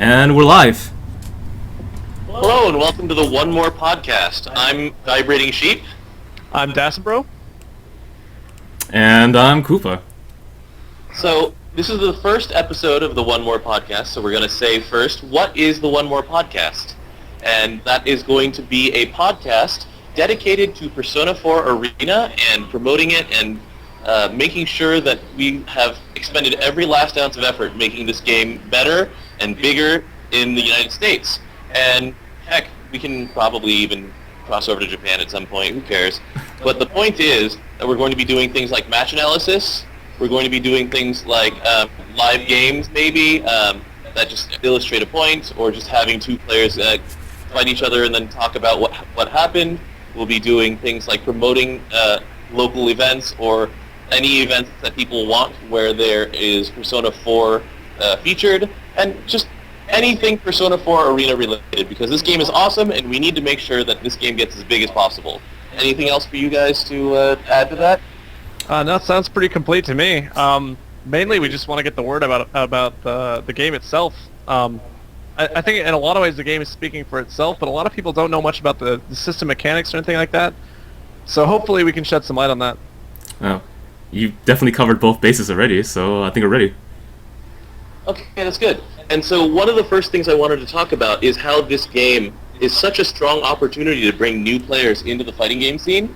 And we're live. Hello and welcome to the One More podcast. I'm Vibrating Sheep. I'm Dacidbro. And I'm Coopa. So this is the first episode of the One More podcast, so we're going to say first, what is the One More podcast? And that is going to be a podcast dedicated to Persona 4 Arena and promoting it and making sure that we have expended every last ounce of effort making this game better and bigger in the United States. And heck, we can probably even cross over to Japan at some point, who cares? But the point is that we're going to be doing things like match analysis, we're going to be doing things like live games maybe, that just illustrate a point, or just having two players fight each other and then talk about what happened. We'll be doing things like promoting local events or any events that people want where there is Persona 4 featured, and just anything Persona 4 Arena related, because this game is awesome and we need to make sure that this game gets as big as possible. Anything else for you guys to add to that? No, that sounds pretty complete to me. Mainly we just want to get the word about the game itself. I think in a lot of ways the game is speaking for itself, but a lot of people don't know much about the system mechanics or anything like that. So hopefully we can shed some light on that. Oh, you've definitely covered both bases already, so I think we're ready. Okay, that's good. And so one of the first things I wanted to talk about is how this game is such a strong opportunity to bring new players into the fighting game scene,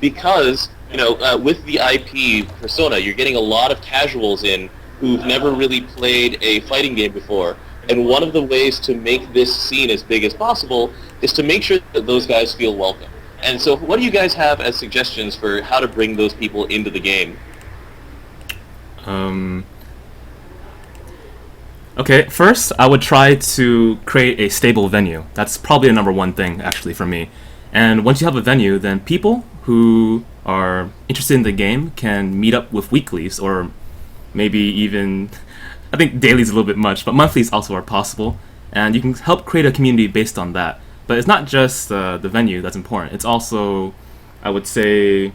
because, you know, with the IP Persona, you're getting a lot of casuals in who've never really played a fighting game before. And one of the ways to make this scene as big as possible is to make sure that those guys feel welcome. And so what do you guys have as suggestions for how to bring those people into the game? Okay, first I would try to create a stable venue. That's probably the number one thing, actually, for me. And once you have a venue, then people who are interested in the game can meet up with weeklies, or maybe even, I think dailies a little bit much, but monthlies also are possible. And you can help create a community based on that. But it's not just the venue that's important. It's also, I would say,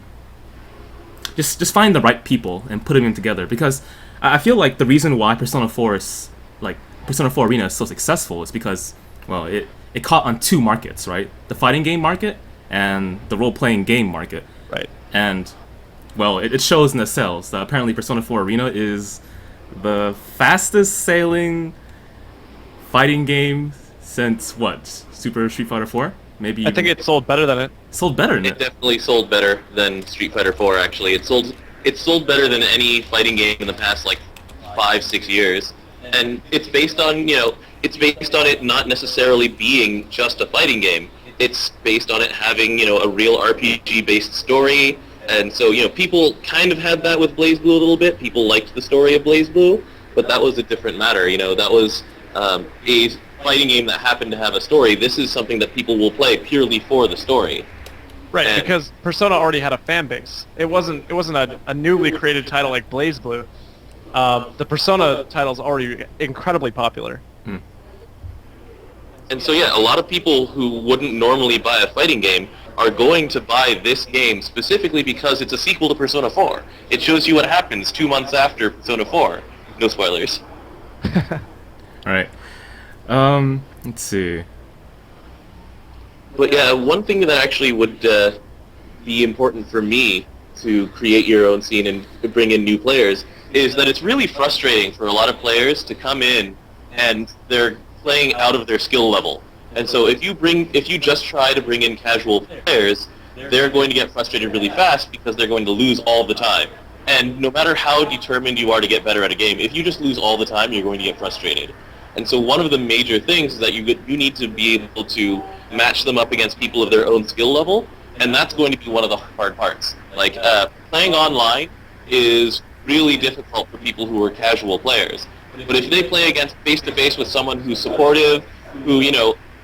just find the right people and put them in together. Because I feel like the reason why Persona 4 Arena is so successful is because, well, it caught on two markets, right? The fighting game market and the role-playing game market. Right. And, well, it shows in the sales. Apparently Persona 4 Arena is the fastest sailing fighting game since, what, Super Street Fighter 4? Maybe I think it sold better than it. Sold better than It definitely sold better than Street Fighter 4, actually. It sold better than any fighting game in the past, like, 5-6 years. And it's based on, it's based on it not necessarily being just a fighting game. It's based on it having, a real RPG-based story. And so, people kind of had that with BlazBlue a little bit. People liked the story of BlazBlue, but that was a different matter. That was a fighting game that happened to have a story. This is something that people will play purely for the story. Right, And because Persona already had a fan base. It wasn't a newly created title like BlazBlue. The Persona title's already incredibly popular. And so yeah, a lot of people who wouldn't normally buy a fighting game are going to buy this game specifically because it's a sequel to Persona 4. It shows you what happens 2 months after Persona 4. No spoilers. Alright. Let's see. But yeah, one thing that actually would be important for me to create your own scene and bring in new players is that it's really frustrating for a lot of players to come in and they're playing out of their skill level. And so if you just try to bring in casual players, they're going to get frustrated really fast because they're going to lose all the time. And no matter how determined you are to get better at a game, if you just lose all the time, you're going to get frustrated. And so one of the major things is that you need to be able to match them up against people of their own skill level, and that's going to be one of the hard parts. Like, playing online is really difficult for people who are casual players. But if they play against face-to-face with someone who's supportive, who,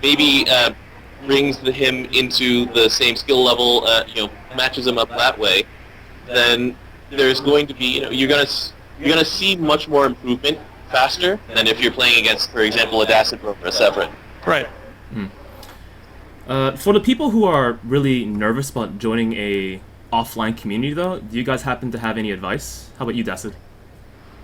maybe brings him into the same skill level, matches him up that way, then there's going to be, you're gonna see much more improvement faster than if you're playing against, for example, a Dacidbro or a Severin. Right. For the people who are really nervous about joining a offline community, though, do you guys happen to have any advice? How about you, Dacid?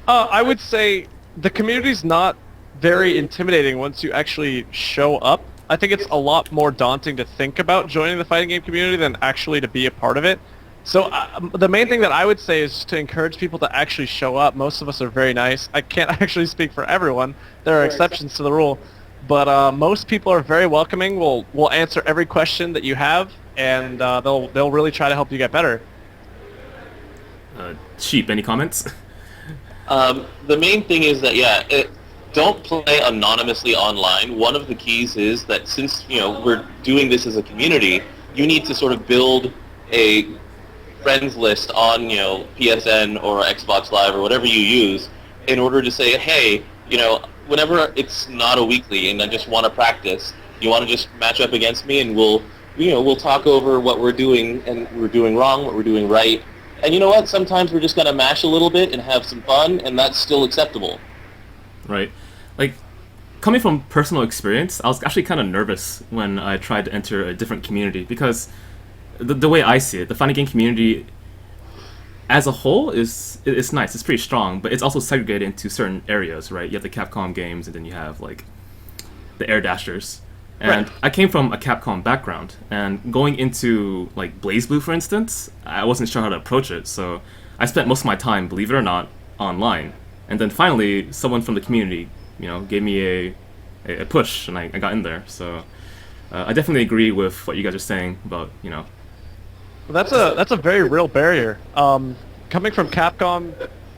I would say the community's not very intimidating once you actually show up. I think it's a lot more daunting to think about joining the fighting game community than actually to be a part of it. So the main thing that I would say is to encourage people to actually show up. Most of us are very nice. I can't actually speak for everyone. There are exceptions to the rule. But most people are very welcoming. We'll answer every question that you have, and they'll really try to help you get better. Sheep, any comments? The main thing is that, don't play anonymously online. One of the keys is that since, we're doing this as a community, you need to sort of build a friends list on, PSN or Xbox Live or whatever you use in order to say, hey, whenever it's not a weekly and I just want to practice, you want to just match up against me and we'll talk over what we're doing and we're doing wrong, what we're doing right. And you know what? Sometimes we're just going to mash a little bit and have some fun, and that's still acceptable. Right. Like, coming from personal experience, I was actually kind of nervous when I tried to enter a different community because the way I see it, the fighting game community as a whole it's nice, it's pretty strong, but it's also segregated into certain areas, right? You have the Capcom games, and then you have, like, the Air Dashers. And right. I came from a Capcom background, and going into, like, BlazBlue, for instance, I wasn't sure how to approach it, so I spent most of my time, believe it or not, online. And then finally, someone from the community, gave me a push, and I got in there. So I definitely agree with what you guys are saying about, That's a very real barrier. Coming from Capcom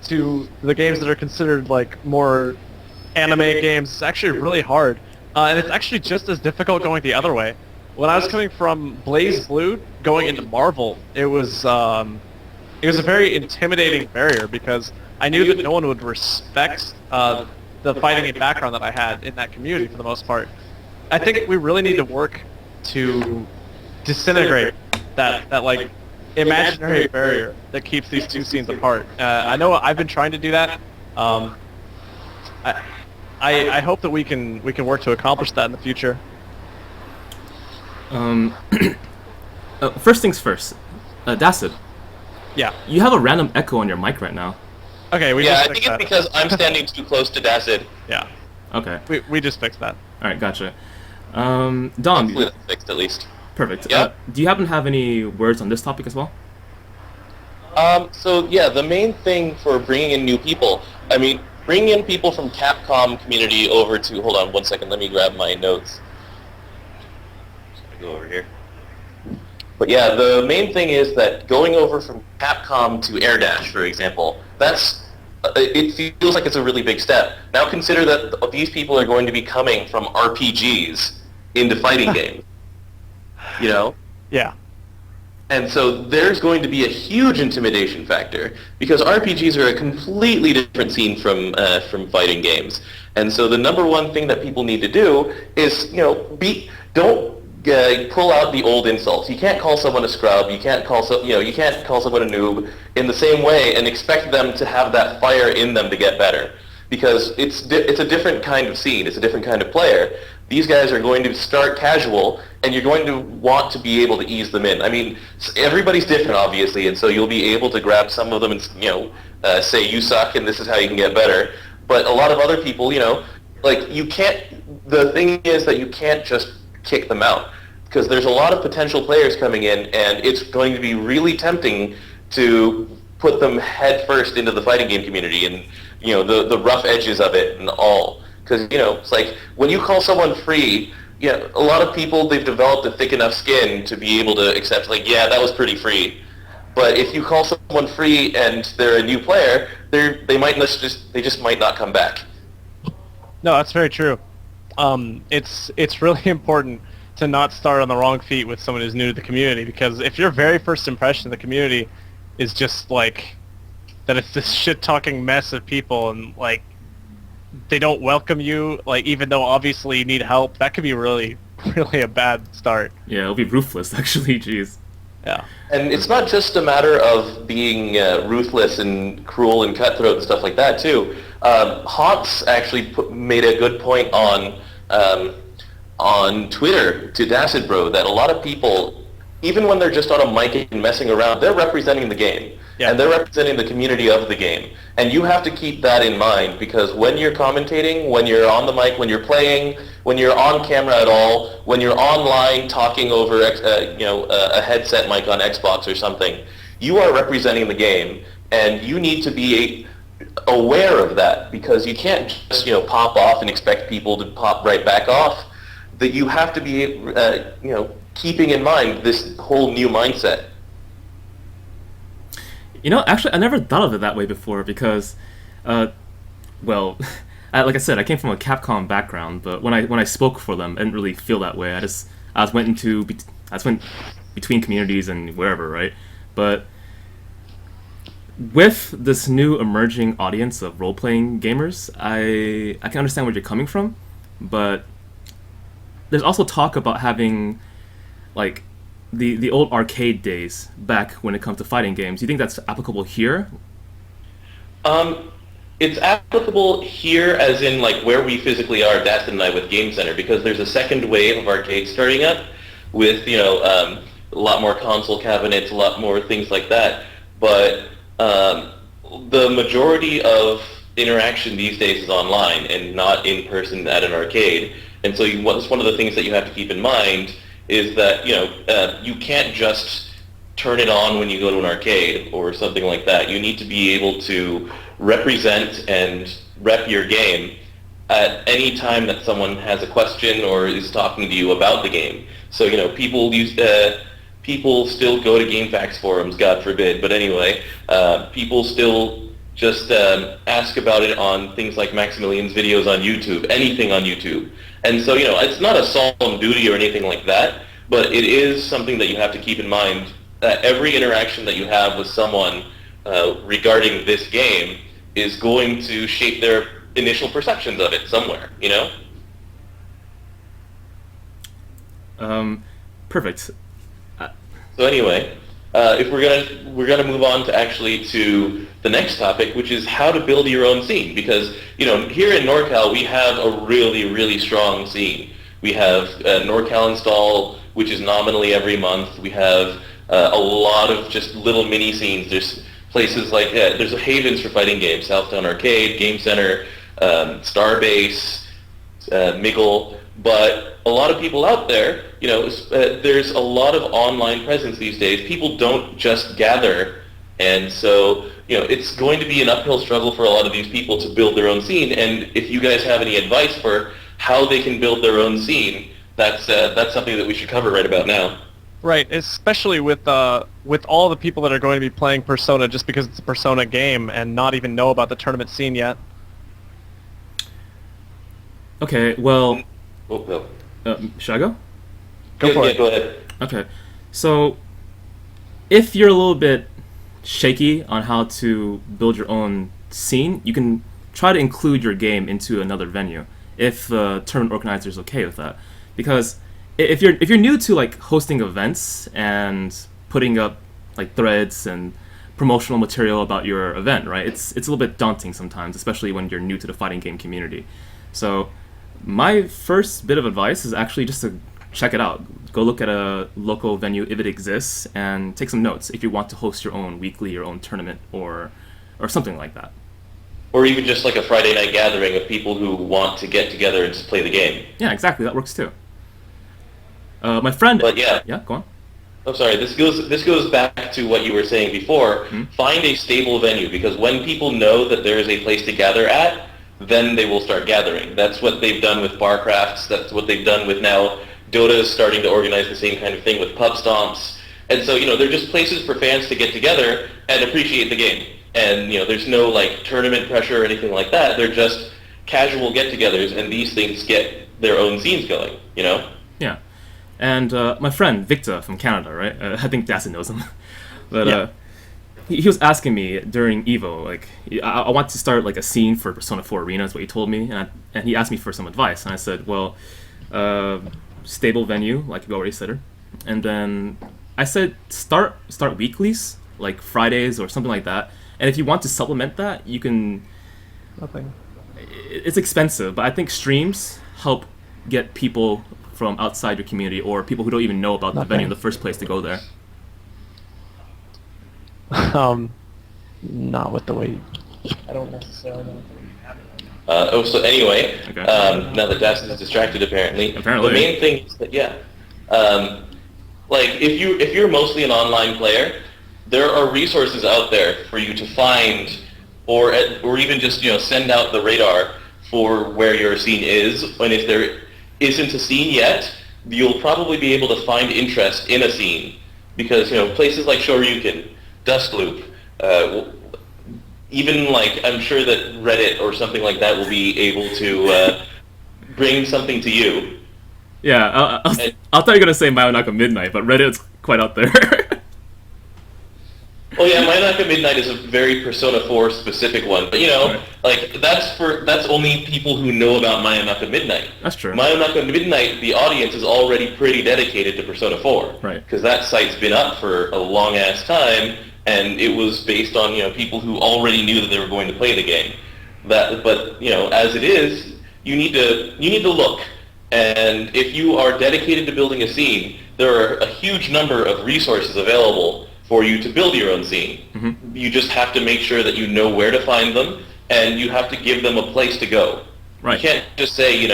to the games that are considered like more anime games, it's actually really hard, and it's actually just as difficult going the other way. When I was coming from BlazBlue going into Marvel, it was a very intimidating barrier because I knew that no one would respect the fighting game background that I had in that community for the most part. I think we really need to work to disintegrate that like imaginary barrier that keeps these two scenes apart. I know I've been trying to do that. I hope that we can work to accomplish that in the future. First things first, Dacid. Yeah. You have a random echo on your mic right now. Okay, I think it's because I'm standing too close to Dacid. Yeah. Okay. We just fixed that. All right, gotcha. Dom. Hopefully that's fixed at least. Perfect. Yeah. Do you happen to have any words on this topic as well? The main thing for bringing in new people, bringing in people from Capcom community over to, hold on one second, let me grab my notes. Just gonna go over here. But yeah, the main thing is that going over from Capcom to Air Dash, for example, it feels like it's a really big step. Now consider that these people are going to be coming from RPGs into fighting games. Yeah. And so there's going to be a huge intimidation factor because RPGs are a completely different scene from fighting games. And so the number one thing that people need to do is, don't pull out the old insults. You can't call someone a scrub. You can't call you can't call someone a noob in the same way and expect them to have that fire in them to get better because it's a different kind of scene. It's a different kind of player. These guys are going to start casual, and you're going to want to be able to ease them in. Everybody's different, obviously, and so you'll be able to grab some of them and, say, you suck, and this is how you can get better. But a lot of other people, you can't, the thing is that you can't just kick them out, because there's a lot of potential players coming in, and it's going to be really tempting to put them head first into the fighting game community and, the rough edges of it and all. Because, it's like, when you call someone free, a lot of people, they've developed a thick enough skin to be able to accept, like, yeah, that was pretty free. But if you call someone free and they're a new player, they just might not come back. No, that's very true. It's really important to not start on the wrong feet with someone who's new to the community, because if your very first impression of the community is just, like, that it's this shit-talking mess of people and, like, they don't welcome you, like, even though obviously you need help, that could be really, really a bad start. Yeah, it'll be ruthless, actually, jeez. Yeah. And it's not just a matter of being ruthless and cruel and cutthroat and stuff like that, too. Haunts actually made a good point on Twitter to Dacidbro that a lot of people even when they're just on a mic and messing around, they're representing the game. Yeah. And they're representing the community of the game. And you have to keep that in mind, because when you're commentating, when you're on the mic, when you're playing, when you're on camera at all, when you're online talking over a headset mic on Xbox or something, you are representing the game, and you need to be aware of that, because you can't just pop off and expect people to pop right back off. That you have to be keeping in mind this whole new mindset. Actually, I never thought of it that way before because, well, like I said, I came from a Capcom background, but when I spoke for them, I didn't really feel that way. I went between communities and wherever, right? But with this new emerging audience of role-playing gamers, I can understand where you're coming from, but there's also talk about having, like, the old arcade days back when it comes to fighting games. Do you think that's applicable here? It's applicable here as in like where we physically are, Dacid and I, with Game Center, because there's a second wave of arcades starting up with a lot more console cabinets, a lot more things like that. But the majority of interaction these days is online and not in person at an arcade. And so it's one of the things that you have to keep in mind is that you can't just turn it on when you go to an arcade or something like that. You need to be able to represent and rep your game at any time that someone has a question or is talking to you about the game. So people still go to GameFAQs forums, God forbid, but anyway, people still just ask about it on things like Maximilian's videos on YouTube, anything on YouTube. And so, it's not a solemn duty or anything like that, but it is something that you have to keep in mind, that every interaction that you have with someone regarding this game is going to shape their initial perceptions of it somewhere, Perfect. So anyway, if we're gonna move on to the next topic, which is how to build your own scene, because here in NorCal we have a really, really strong scene. We have NorCal Install, which is nominally every month. We have a lot of just little mini scenes. There's places like there's havens for fighting games: Southtown Arcade, Game Center, Starbase, Miggle. But a lot of people out there, there's a lot of online presence these days. People don't just gather, and so it's going to be an uphill struggle for a lot of these people to build their own scene. And if you guys have any advice for how they can build their own scene, that's something that we should cover right about now. Right, especially with all the people that are going to be playing Persona just because it's a Persona game and not even know about the tournament scene yet. Okay, well... Oh, no. Should I go? Go for it. Go ahead. Okay, so if you're a little bit shaky on how to build your own scene, you can try to include your game into another venue if the tournament organizer is okay with that. Because if you're new to like hosting events and putting up like threads and promotional material about your event, right? It's a little bit daunting sometimes, especially when you're new to the fighting game community. So my first bit of advice is actually just to check it out. Go look at a local venue if it exists and take some notes if you want to host your own weekly, your own tournament or something like that. Or even just like a Friday night gathering of people who want to get together and just play the game. Yeah, exactly. That works too. My friend... But yeah. Yeah, go on. I'm sorry, this goes back to what you were saying before. Mm-hmm. Find a stable venue, because when people know that there is a place to gather at, then they will start gathering. That's what they've done with Barcrafts. That's what they've done with now. Dota is starting to organize the same kind of thing with pub stomps. And so, they're just places for fans to get together and appreciate the game. And, there's no, like, tournament pressure or anything like that. They're just casual get-togethers, and these things get their own scenes going, Yeah. And my friend, Victor from Canada, right? I think Dacid knows him. But Yeah. he was asking me during EVO, like, I want to start, like, a scene for Persona 4 Arena, is what he told me. And he asked me for some advice. And I said, well, stable venue, like you already said. And then I said, start weeklies, like Fridays or something like that. And if you want to supplement that, you can... Nothing. It's expensive, but I think streams help get people from outside your community or people who don't even know about the venue in the first place to go there? Not with the way. I don't necessarily know. So anyway, Okay. now that Dacid is distracted apparently, Apparently. the main thing is that, like if you're mostly an online player, there are resources out there for you to find or even just, send out the radar for where your scene is, and if there isn't a scene yet, you'll probably be able to find interest in a scene, because, places like Shoryuken, Dustloop, even like I'm sure that Reddit or something like that will be able to bring something to you. Yeah, I thought you were going to say Mayonaka Midnight, but Reddit's quite out there. Well, yeah, Mayonaka Midnight is a very Persona 4 specific one, but like that's only people who know about Mayonaka Midnight. That's true. Mayonaka Midnight, the audience is already pretty dedicated to Persona 4, Right? Because that site's been up for a long ass time, and it was based on people who already knew that they were going to play the game. But as it is, you need to look, and if you are dedicated to building a scene, there are a huge number of resources available for you to build your own scene. Mm-hmm. You just have to make sure that you know where to find them, and you have to give them a place to go. Right. You can't just say,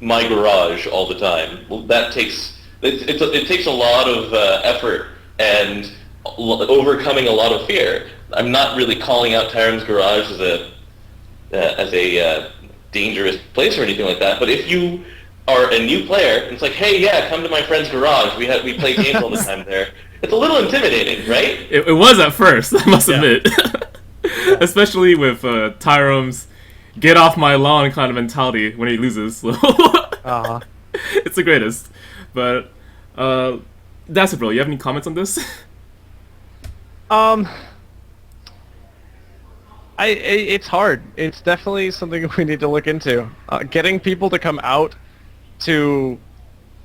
my garage all the time. Well, it takes a lot of effort and overcoming a lot of fear. I'm not really calling out Tyram's garage as a dangerous place or anything like that, but if you are a new player, and it's like, hey, yeah, come to my friend's garage. We play games all the time there. It's a little intimidating, right? It was at first, I must admit. Especially with Tyram's get off my lawn kind of mentality when he loses. It's the greatest. But, Dacidbro, you have any comments on this? It's hard. It's definitely something we need to look into. Getting people to come out to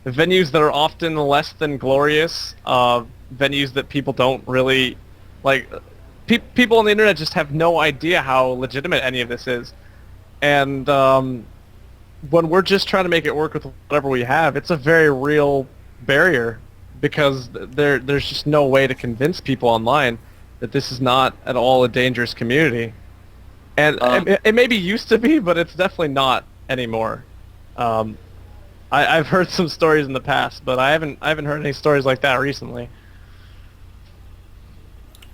venues that are often less than glorious, venues that people don't really like. People on the internet just have no idea how legitimate any of this is, and when we're just trying to make it work with whatever we have, it's a very real barrier, because there's just no way to convince people online that this is not at all a dangerous community. And it maybe used to be, but it's definitely not anymore. I've heard some stories in the past, but I haven't heard any stories like that recently.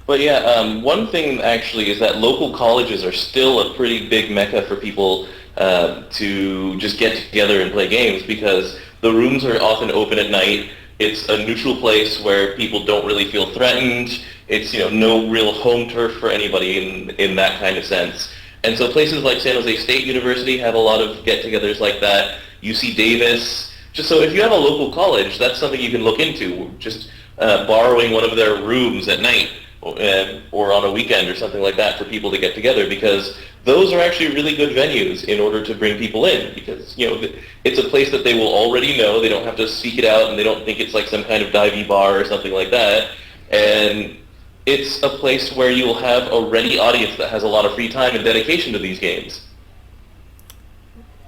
But yeah, one thing actually is that local colleges are still a pretty big mecca for people to just get together and play games, because the rooms are often open at night. It's a neutral place where people don't really feel threatened. It's no real home turf for anybody in that kind of sense. And so places like San Jose State University have a lot of get-togethers like that. UC Davis. Just so if you have a local college, that's something you can look into. Just borrowing one of their rooms at night or on a weekend or something like that for people to get together, because those are actually really good venues in order to bring people in, because it's a place that they will already know. They don't have to seek it out, and they don't think it's like some kind of divey bar or something like that. And it's a place where you'll have a ready audience that has a lot of free time and dedication to these games.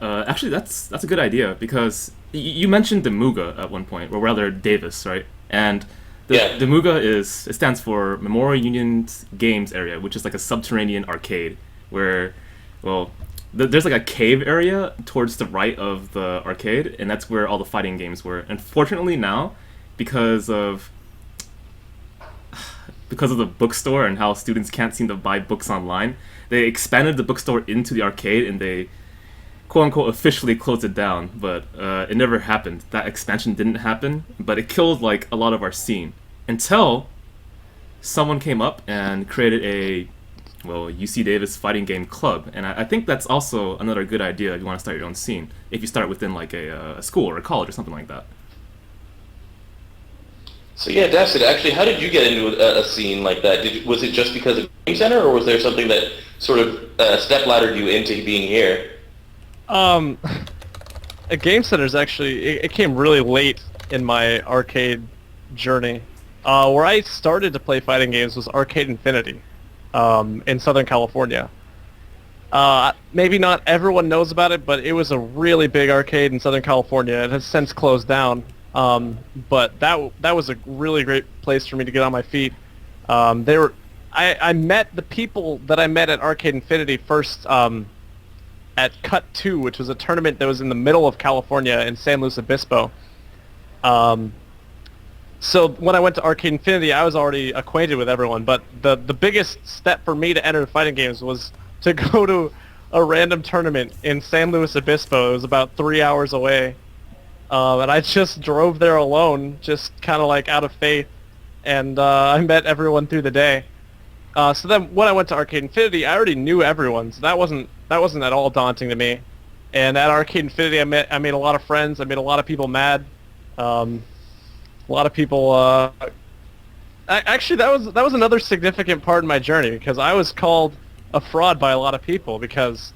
Actually, that's a good idea, because you mentioned the Muga at one point, or rather Davis, right? And the Muga it stands for Memorial Union Games Area, which is like a subterranean arcade where, there's like a cave area towards the right of the arcade, and that's where all the fighting games were. Unfortunately now, because of the bookstore and how students can't seem to buy books online, they expanded the bookstore into the arcade, and they quote-unquote officially closed it down, but it never happened. That expansion didn't happen, but it killed like a lot of our scene, until someone came up and created a UC Davis fighting game club. And I think that's also another good idea if you want to start your own scene, if you start within like a school or a college or something like that. So yeah, Dacid, actually, how did you get into a scene like that? Was it just because of Game Center, or was there something that sort of step-laddered you into being here? A Game Center's actually, it came really late in my arcade journey. Where I started to play fighting games was Arcade Infinity, in Southern California. Maybe not everyone knows about it, but it was a really big arcade in Southern California. It has since closed down. But that was a really great place for me to get on my feet. I met the people that I met at Arcade Infinity first at Cut 2, which was a tournament that was in the middle of California in San Luis Obispo. So when I went to Arcade Infinity, I was already acquainted with everyone, but the biggest step for me to enter the fighting games was to go to a random tournament in San Luis Obispo. It was about 3 hours away. And I just drove there alone, just kind of like out of faith, and I met everyone through the day. So then when I went to Arcade Infinity, I already knew everyone, so that wasn't at all daunting to me. And at Arcade Infinity, I made a lot of friends. I made a lot of people mad. A lot of people. Actually, that was another significant part in my journey, because I was called a fraud by a lot of people because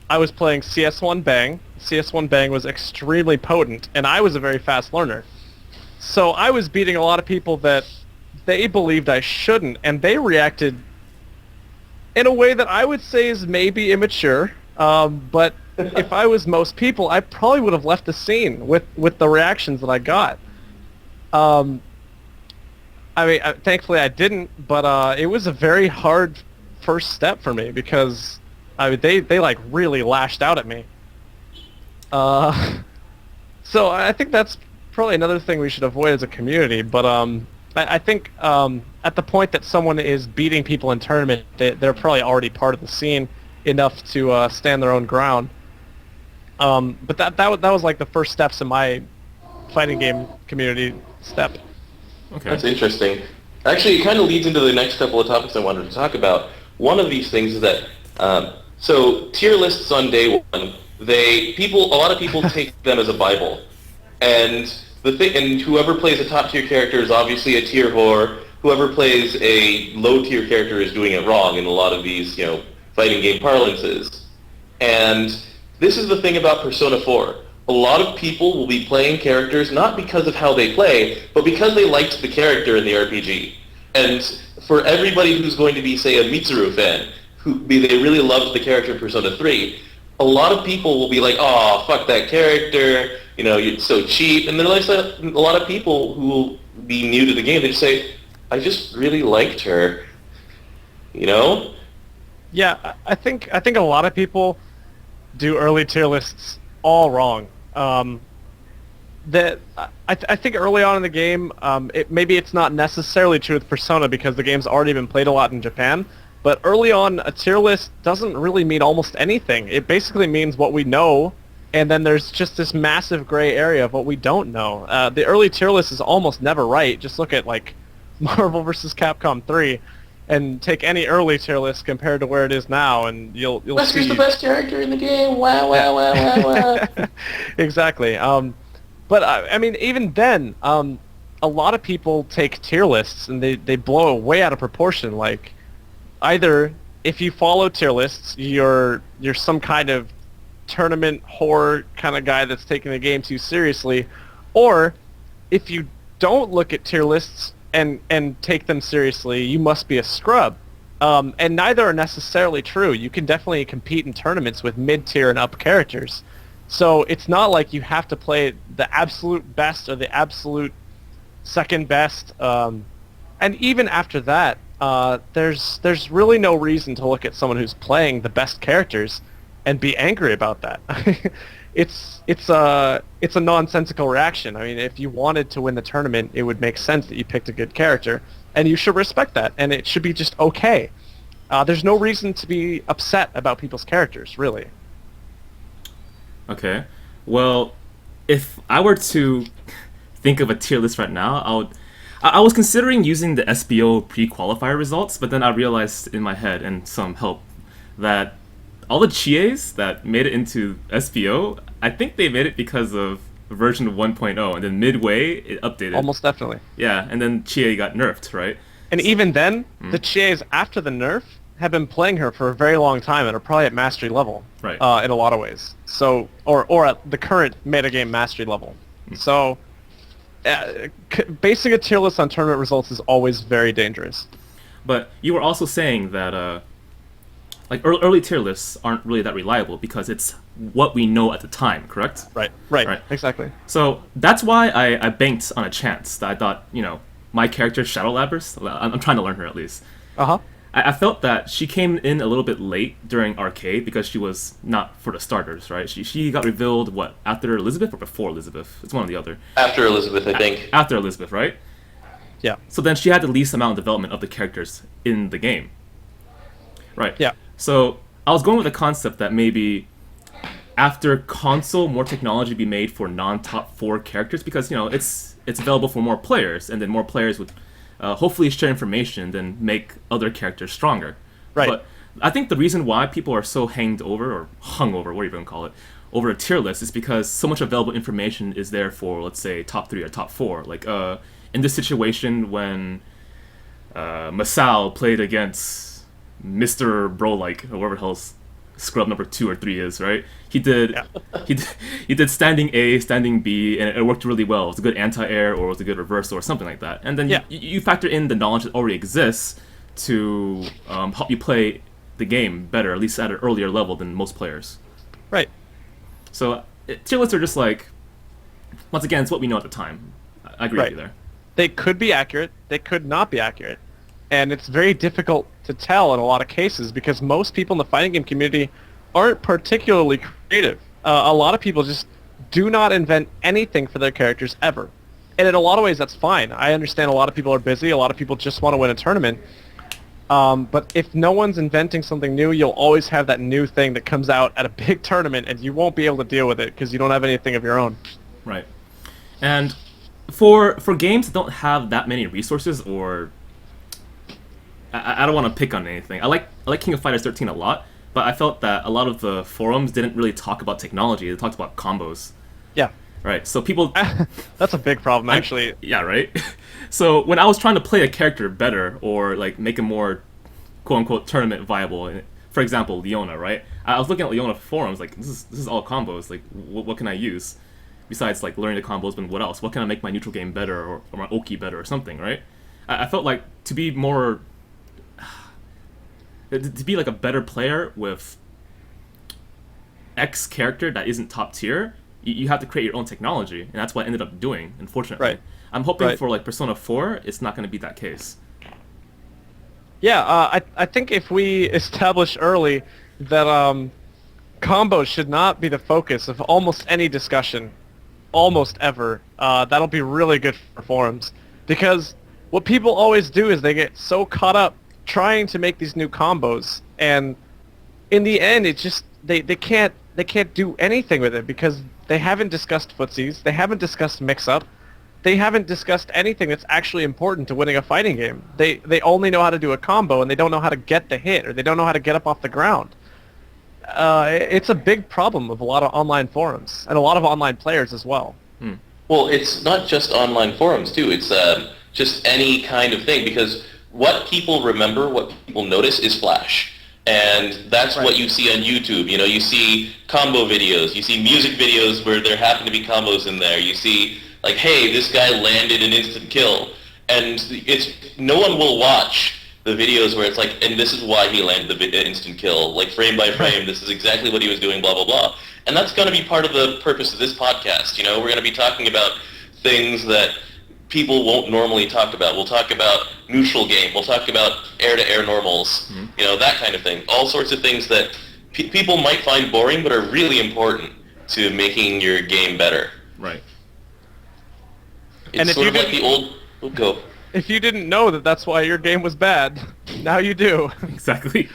I was playing CS1 Bang. CS1 Bang was extremely potent, and I was a very fast learner. So I was beating a lot of people that they believed I shouldn't, and they reacted in a way that I would say is maybe immature. But if I was most people, I probably would have left the scene with the reactions that I got. Thankfully I didn't, but it was a very hard first step for me because they like really lashed out at me. So I think that's probably another thing we should avoid as a community. But I think at the point that someone is beating people in tournament, they're probably already part of the scene enough to stand their own ground. But that was like the first steps in my fighting game community step. Okay. That's interesting. Actually, it kind of leads into the next couple of topics I wanted to talk about. One of these things is that so tier lists on day one, a lot of people take them as a bible, and whoever plays a top tier character is obviously a tier whore. Whoever plays a low tier character is doing it wrong in a lot of these, fighting game parlances. And this is the thing about Persona 4. A lot of people will be playing characters not because of how they play, but because they liked the character in the RPG. And for everybody who's going to be, say, a Mitsuru fan, they really loved the character in Persona 3, a lot of people will be like, oh, fuck that character, you're so cheap. And then there's a lot of people who will be new to the game, they just say, I just really liked her, Yeah, I think a lot of people do early tier lists all wrong. I think early on in the game, maybe it's not necessarily true with Persona because the game's already been played a lot in Japan, but early on, a tier list doesn't really mean almost anything. It basically means what we know, and then there's just this massive gray area of what we don't know. The early tier list is almost never right. Just look at, like, Marvel vs. Capcom 3, and take any early tier list compared to where it is now, and you'll see... Wesker's the best character in the game, wow, wow, wow, wow, wow. Exactly. But, I mean, even then, a lot of people take tier lists, and they blow it way out of proportion. Like, either, if you follow tier lists, you're some kind of tournament whore kind of guy that's taking the game too seriously, or if you don't look at tier lists and take them seriously, you must be a scrub. And neither are necessarily true. You can definitely compete in tournaments with mid-tier and up characters. So it's not like you have to play the absolute best or the absolute second best. And even after that, there's really no reason to look at someone who's playing the best characters and be angry about that. It's a nonsensical reaction. I mean, if you wanted to win the tournament, it would make sense that you picked a good character, and you should respect that, and it should be just okay. There's no reason to be upset about people's characters, really. Okay. Well, if I were to think of a tier list right now, I was considering using the SBO pre-qualifier results, but then I realized in my head, and some help, that all the Chies that made it into SBO, I think they made it because of version 1.0, and then midway it updated. Almost definitely. Yeah, and then Chie got nerfed, right? And even then, the Chies after the nerf have been playing her for a very long time and are probably at mastery level, right? In a lot of ways. So, or at the current metagame mastery level. So, basing a tier list on tournament results is always very dangerous. But you were also saying that like early tier lists aren't really that reliable because it's what we know at the time, correct? Right. Exactly. So that's why I banked on a chance that I thought, my character, Shadow Labrys, I'm trying to learn her at least. Uh-huh. I felt that she came in a little bit late during Arcade because she was not for the starters, right? She got revealed, after Elizabeth or before Elizabeth? It's one or the other. After Elizabeth, I think. After Elizabeth, right? Yeah. So then she had the least amount of development of the characters in the game. Right. Yeah. So I was going with the concept that maybe after console, more technology be made for non-top 4 characters because, it's available for more players, and then more players would hopefully share information and then make other characters stronger. Right. But I think the reason why people are so hung over, whatever you want to call it, over a tier list is because so much available information is there for, let's say, top 3 or top 4. Like, in this situation when Masao played against Mr. Bro-like, or whatever the hell's scrub number 2 or 3 is, right? He did he did standing A, standing B, and it worked really well. It was a good anti-air, or it was a good reversal, or something like that. And then you factor in the knowledge that already exists to help you play the game better, at least at an earlier level than most players. Right. So tier lists are just like, once again, it's what we know at the time. I agree with you there. They could be accurate. They could not be accurate. And it's very difficult to tell in a lot of cases because most people in the fighting game community aren't particularly creative. A lot of people just do not invent anything for their characters ever. And in a lot of ways, that's fine. I understand a lot of people are busy. A lot of people just want to win a tournament. But if no one's inventing something new, you'll always have that new thing that comes out at a big tournament, and you won't be able to deal with it because you don't have anything of your own. Right. And for games that don't have that many resources, or I don't want to pick on anything. I like King of Fighters 13 a lot, but I felt that a lot of the forums didn't really talk about technology. They talked about combos. Yeah. Right. So people That's a big problem, actually. Yeah, right? So when I was trying to play a character better, or like make a more quote-unquote tournament viable, for example, Leona, right? I was looking at Leona forums, like, this is all combos. Like, what can I use? Besides, like, learning the combos, but what else? What can I make my neutral game better, or my Oki better, or something, right? I felt like to be more... to be like a better player with X character that isn't top tier, you have to create your own technology, and that's what I ended up doing, unfortunately. Right. I'm hoping for like Persona 4, it's not going to be that case. Yeah, I think if we establish early that combos should not be the focus of almost any discussion, almost ever, that'll be really good for forums. Because what people always do is they get so caught up trying to make these new combos, and in the end, it's just they can't do anything with it because they haven't discussed footsies, they haven't discussed mix-up, they haven't discussed anything that's actually important to winning a fighting game. They only know how to do a combo, and they don't know how to get the hit, or they don't know how to get up off the ground. It's a big problem of a lot of online forums, and a lot of online players as well. Well, it's not just online forums, too. It's just any kind of thing, because what people remember, what people notice is Flash. And that's what you see on YouTube. You know, you see combo videos, you see music videos where there happen to be combos in there. You see, like, hey, this guy landed an instant kill. And no one will watch the videos where it's like, and this is why he landed the instant kill, like frame by frame, this is exactly what he was doing, blah, blah, blah. And that's going to be part of the purpose of this podcast. You know, we're going to be talking about things that people won't normally talk about. We'll talk about neutral game. We'll talk about air-to-air normals, you know, that kind of thing. All sorts of things that people might find boring but are really important to making your game better. Right. It's sort of like the old... Oh, go. If you didn't know that that's why your game was bad, now you do. Exactly.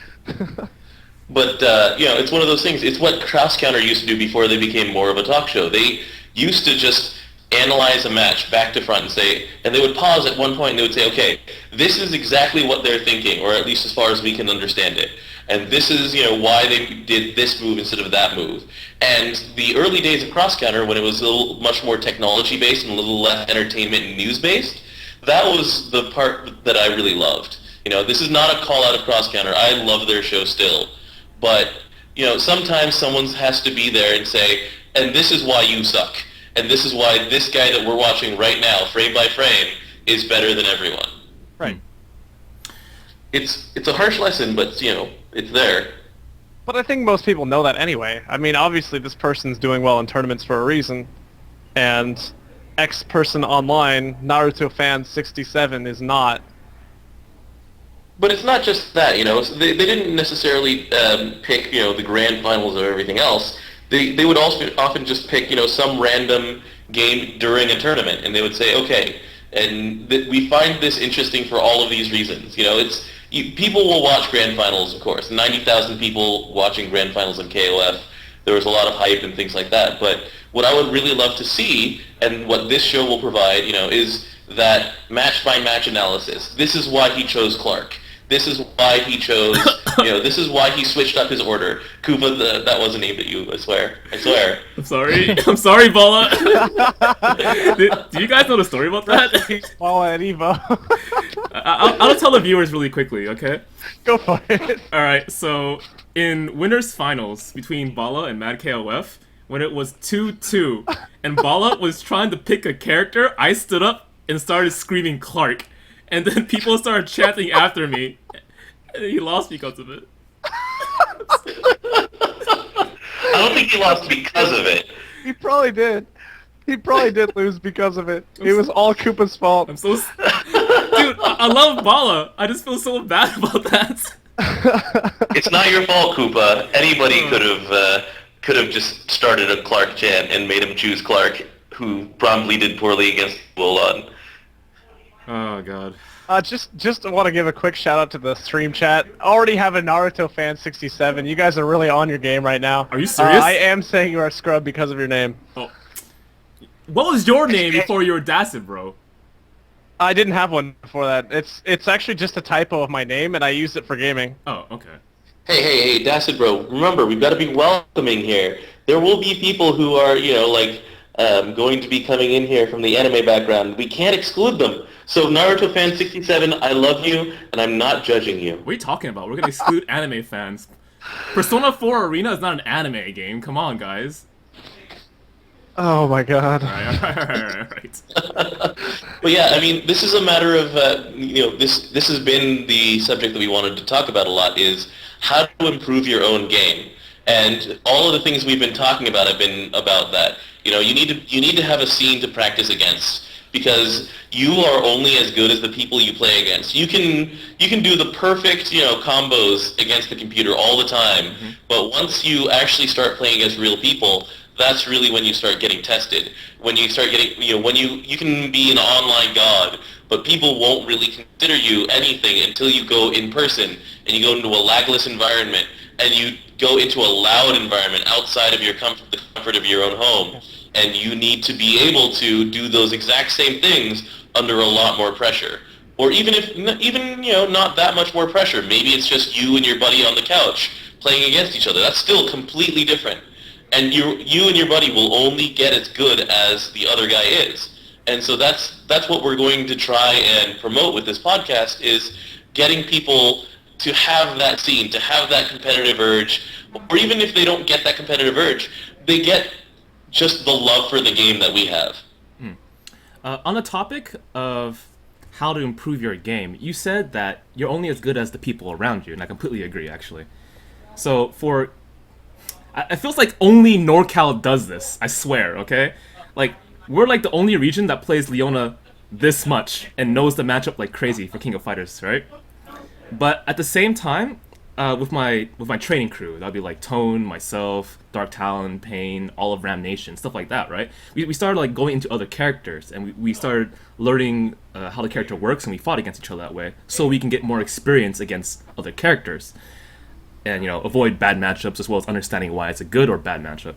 But, you know, it's one of those things. It's what Cross Counter used to do before they became more of a talk show. They used to just analyze a match back to front and say, and they would pause at one point and they would say, okay, this is exactly what they're thinking, or at least as far as we can understand it. And this is, you know, why they did this move instead of that move. And the early days of Cross Counter, when it was a little much more technology-based and a little less entertainment and news-based, that was the part that I really loved. You know, this is not a call out of Cross Counter. I love their show still. But, you know, sometimes someone has to be there and say, and this is why you suck. And this is why this guy that we're watching right now, frame by frame, is better than everyone. Right. It's a harsh lesson, but, you know, it's there. But I think most people know that anyway. I mean, obviously this person's doing well in tournaments for a reason, and X person online, Naruto fan 67, is not. But it's not just that, they didn't necessarily pick, the grand finals or everything else. They would also often just pick, some random game during a tournament, and they would say, okay, and we find this interesting for all of these reasons. People will watch grand finals, of course. 90,000 people watching grand finals in KOF. There was a lot of hype and things like that. But what I would really love to see, and what this show will provide, is that match-by-match analysis. This is why he chose Clark. This is why he chose, this is why he switched up his order. Coopa, that wasn't aimed at you, I swear. I'm sorry. I'm sorry, Bala. Do you guys know the story about that? Bala and Evo. I'll tell the viewers really quickly, okay? Go for it. Alright, so in winners finals between Bala and Mad KOF, when it was 2-2, and Bala was trying to pick a character, I stood up and started screaming Clark. And then people started chanting after me, and he lost because of it. I don't think he lost because of it. He probably did. He probably did lose because of it. It was all Koopa's fault. I'm so... Dude, I love Bala. I just feel so bad about that. It's not your fault, Coopa. Anybody could have just started a Clark chant and made him choose Clark, who promptly did poorly against Wolon. Oh god. Just want to give a quick shout out to the stream chat. Already have a Naruto fan 67. You guys are really on your game right now. Are you serious? I am saying you are a scrub because of your name. Oh. What was your name before you were Dacidbro? I didn't have one before that. It's actually just a typo of my name, and I used it for gaming. Oh, okay. Hey, Dacidbro, remember, we've got to be welcoming here. There will be people who are, going to be coming in here from the anime background. We can't exclude them. So Naruto fan 67, I love you, and I'm not judging you. What are you talking about? We're gonna exclude anime fans. Persona 4 Arena is not an anime game. Come on, guys. Oh my god. Alright. But yeah, I mean, this is a matter of, this has been the subject that we wanted to talk about a lot, is how to improve your own game. And all of the things we've been talking about have been about that. You need to have a scene to practice against, because you are only as good as the people you play against. You can do the perfect, combos against the computer all the time, but once you actually start playing against real people, that's really when you start getting tested. When you start getting, when you can be an online god, but people won't really consider you anything until you go in person, and you go into a lagless environment, and you go into a loud environment outside of the comfort of your own home, and you need to be able to do those exact same things under a lot more pressure. Or even not that much more pressure. Maybe it's just you and your buddy on the couch playing against each other. That's still completely different. And you and your buddy will only get as good as the other guy is. And so that's what we're going to try and promote with this podcast, is getting people to have that scene, to have that competitive urge, or even if they don't get that competitive urge, they get just the love for the game that we have. On the topic of how to improve your game, you said that you're only as good as the people around you, and I completely agree, actually. So it feels like only NorCal does this, I swear, okay? Like, we're like the only region that plays Leona this much and knows the matchup like crazy for King of Fighters, right? But at the same time, with my training crew, that'd be like Tone, myself, Dark Talon, Pain, all of Ram Nation, stuff like that, right? We started like going into other characters, and we started learning how the character works, and we fought against each other that way, so we can get more experience against other characters, and avoid bad matchups, as well as understanding why it's a good or bad matchup.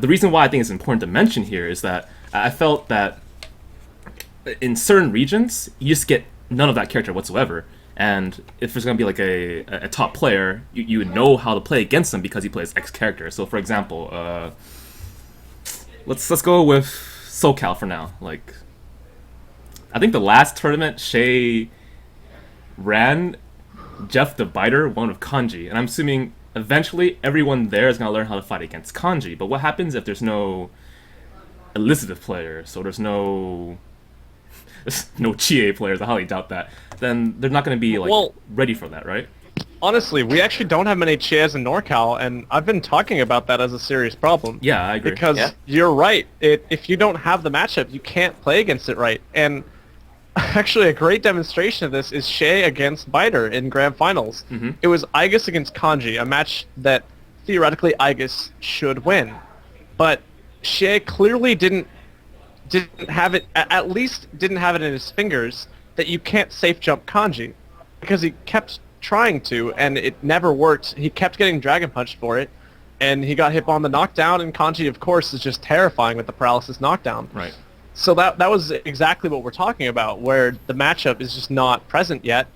The reason why I think it's important to mention here is that I felt that in certain regions, you just get none of that character whatsoever. And if there's going to be like a top player, you know how to play against them because he plays X character. So for example, let's go with SoCal for now. Like, I think the last tournament, Shay ran, Jeff the Biter won with Kanji. And I'm assuming eventually everyone there is going to learn how to fight against Kanji. But what happens if there's no Elizabeth players, so there's no Chie players? I highly doubt that. Then they're not going to be like ready for that, right? honestly, we actually don't have many Chias in NorCal, and I've been talking about that as a serious problem. Yeah, I agree. Because you're right. If you don't have the matchup, you can't play against it right. And actually, a great demonstration of this is Shea against Biter in Grand Finals. Mm-hmm. It was Aigis against Kanji, a match that theoretically Aigis should win. But Shea clearly didn't have it, at least didn't have it in his fingers, that you can't safe jump Kanji. Because he kept trying to, and it never worked. He kept getting Dragon Punched for it, and he got hit on the knockdown, and Kanji, of course, is just terrifying with the paralysis knockdown. Right. So that was exactly what we're talking about, where the matchup is just not present yet,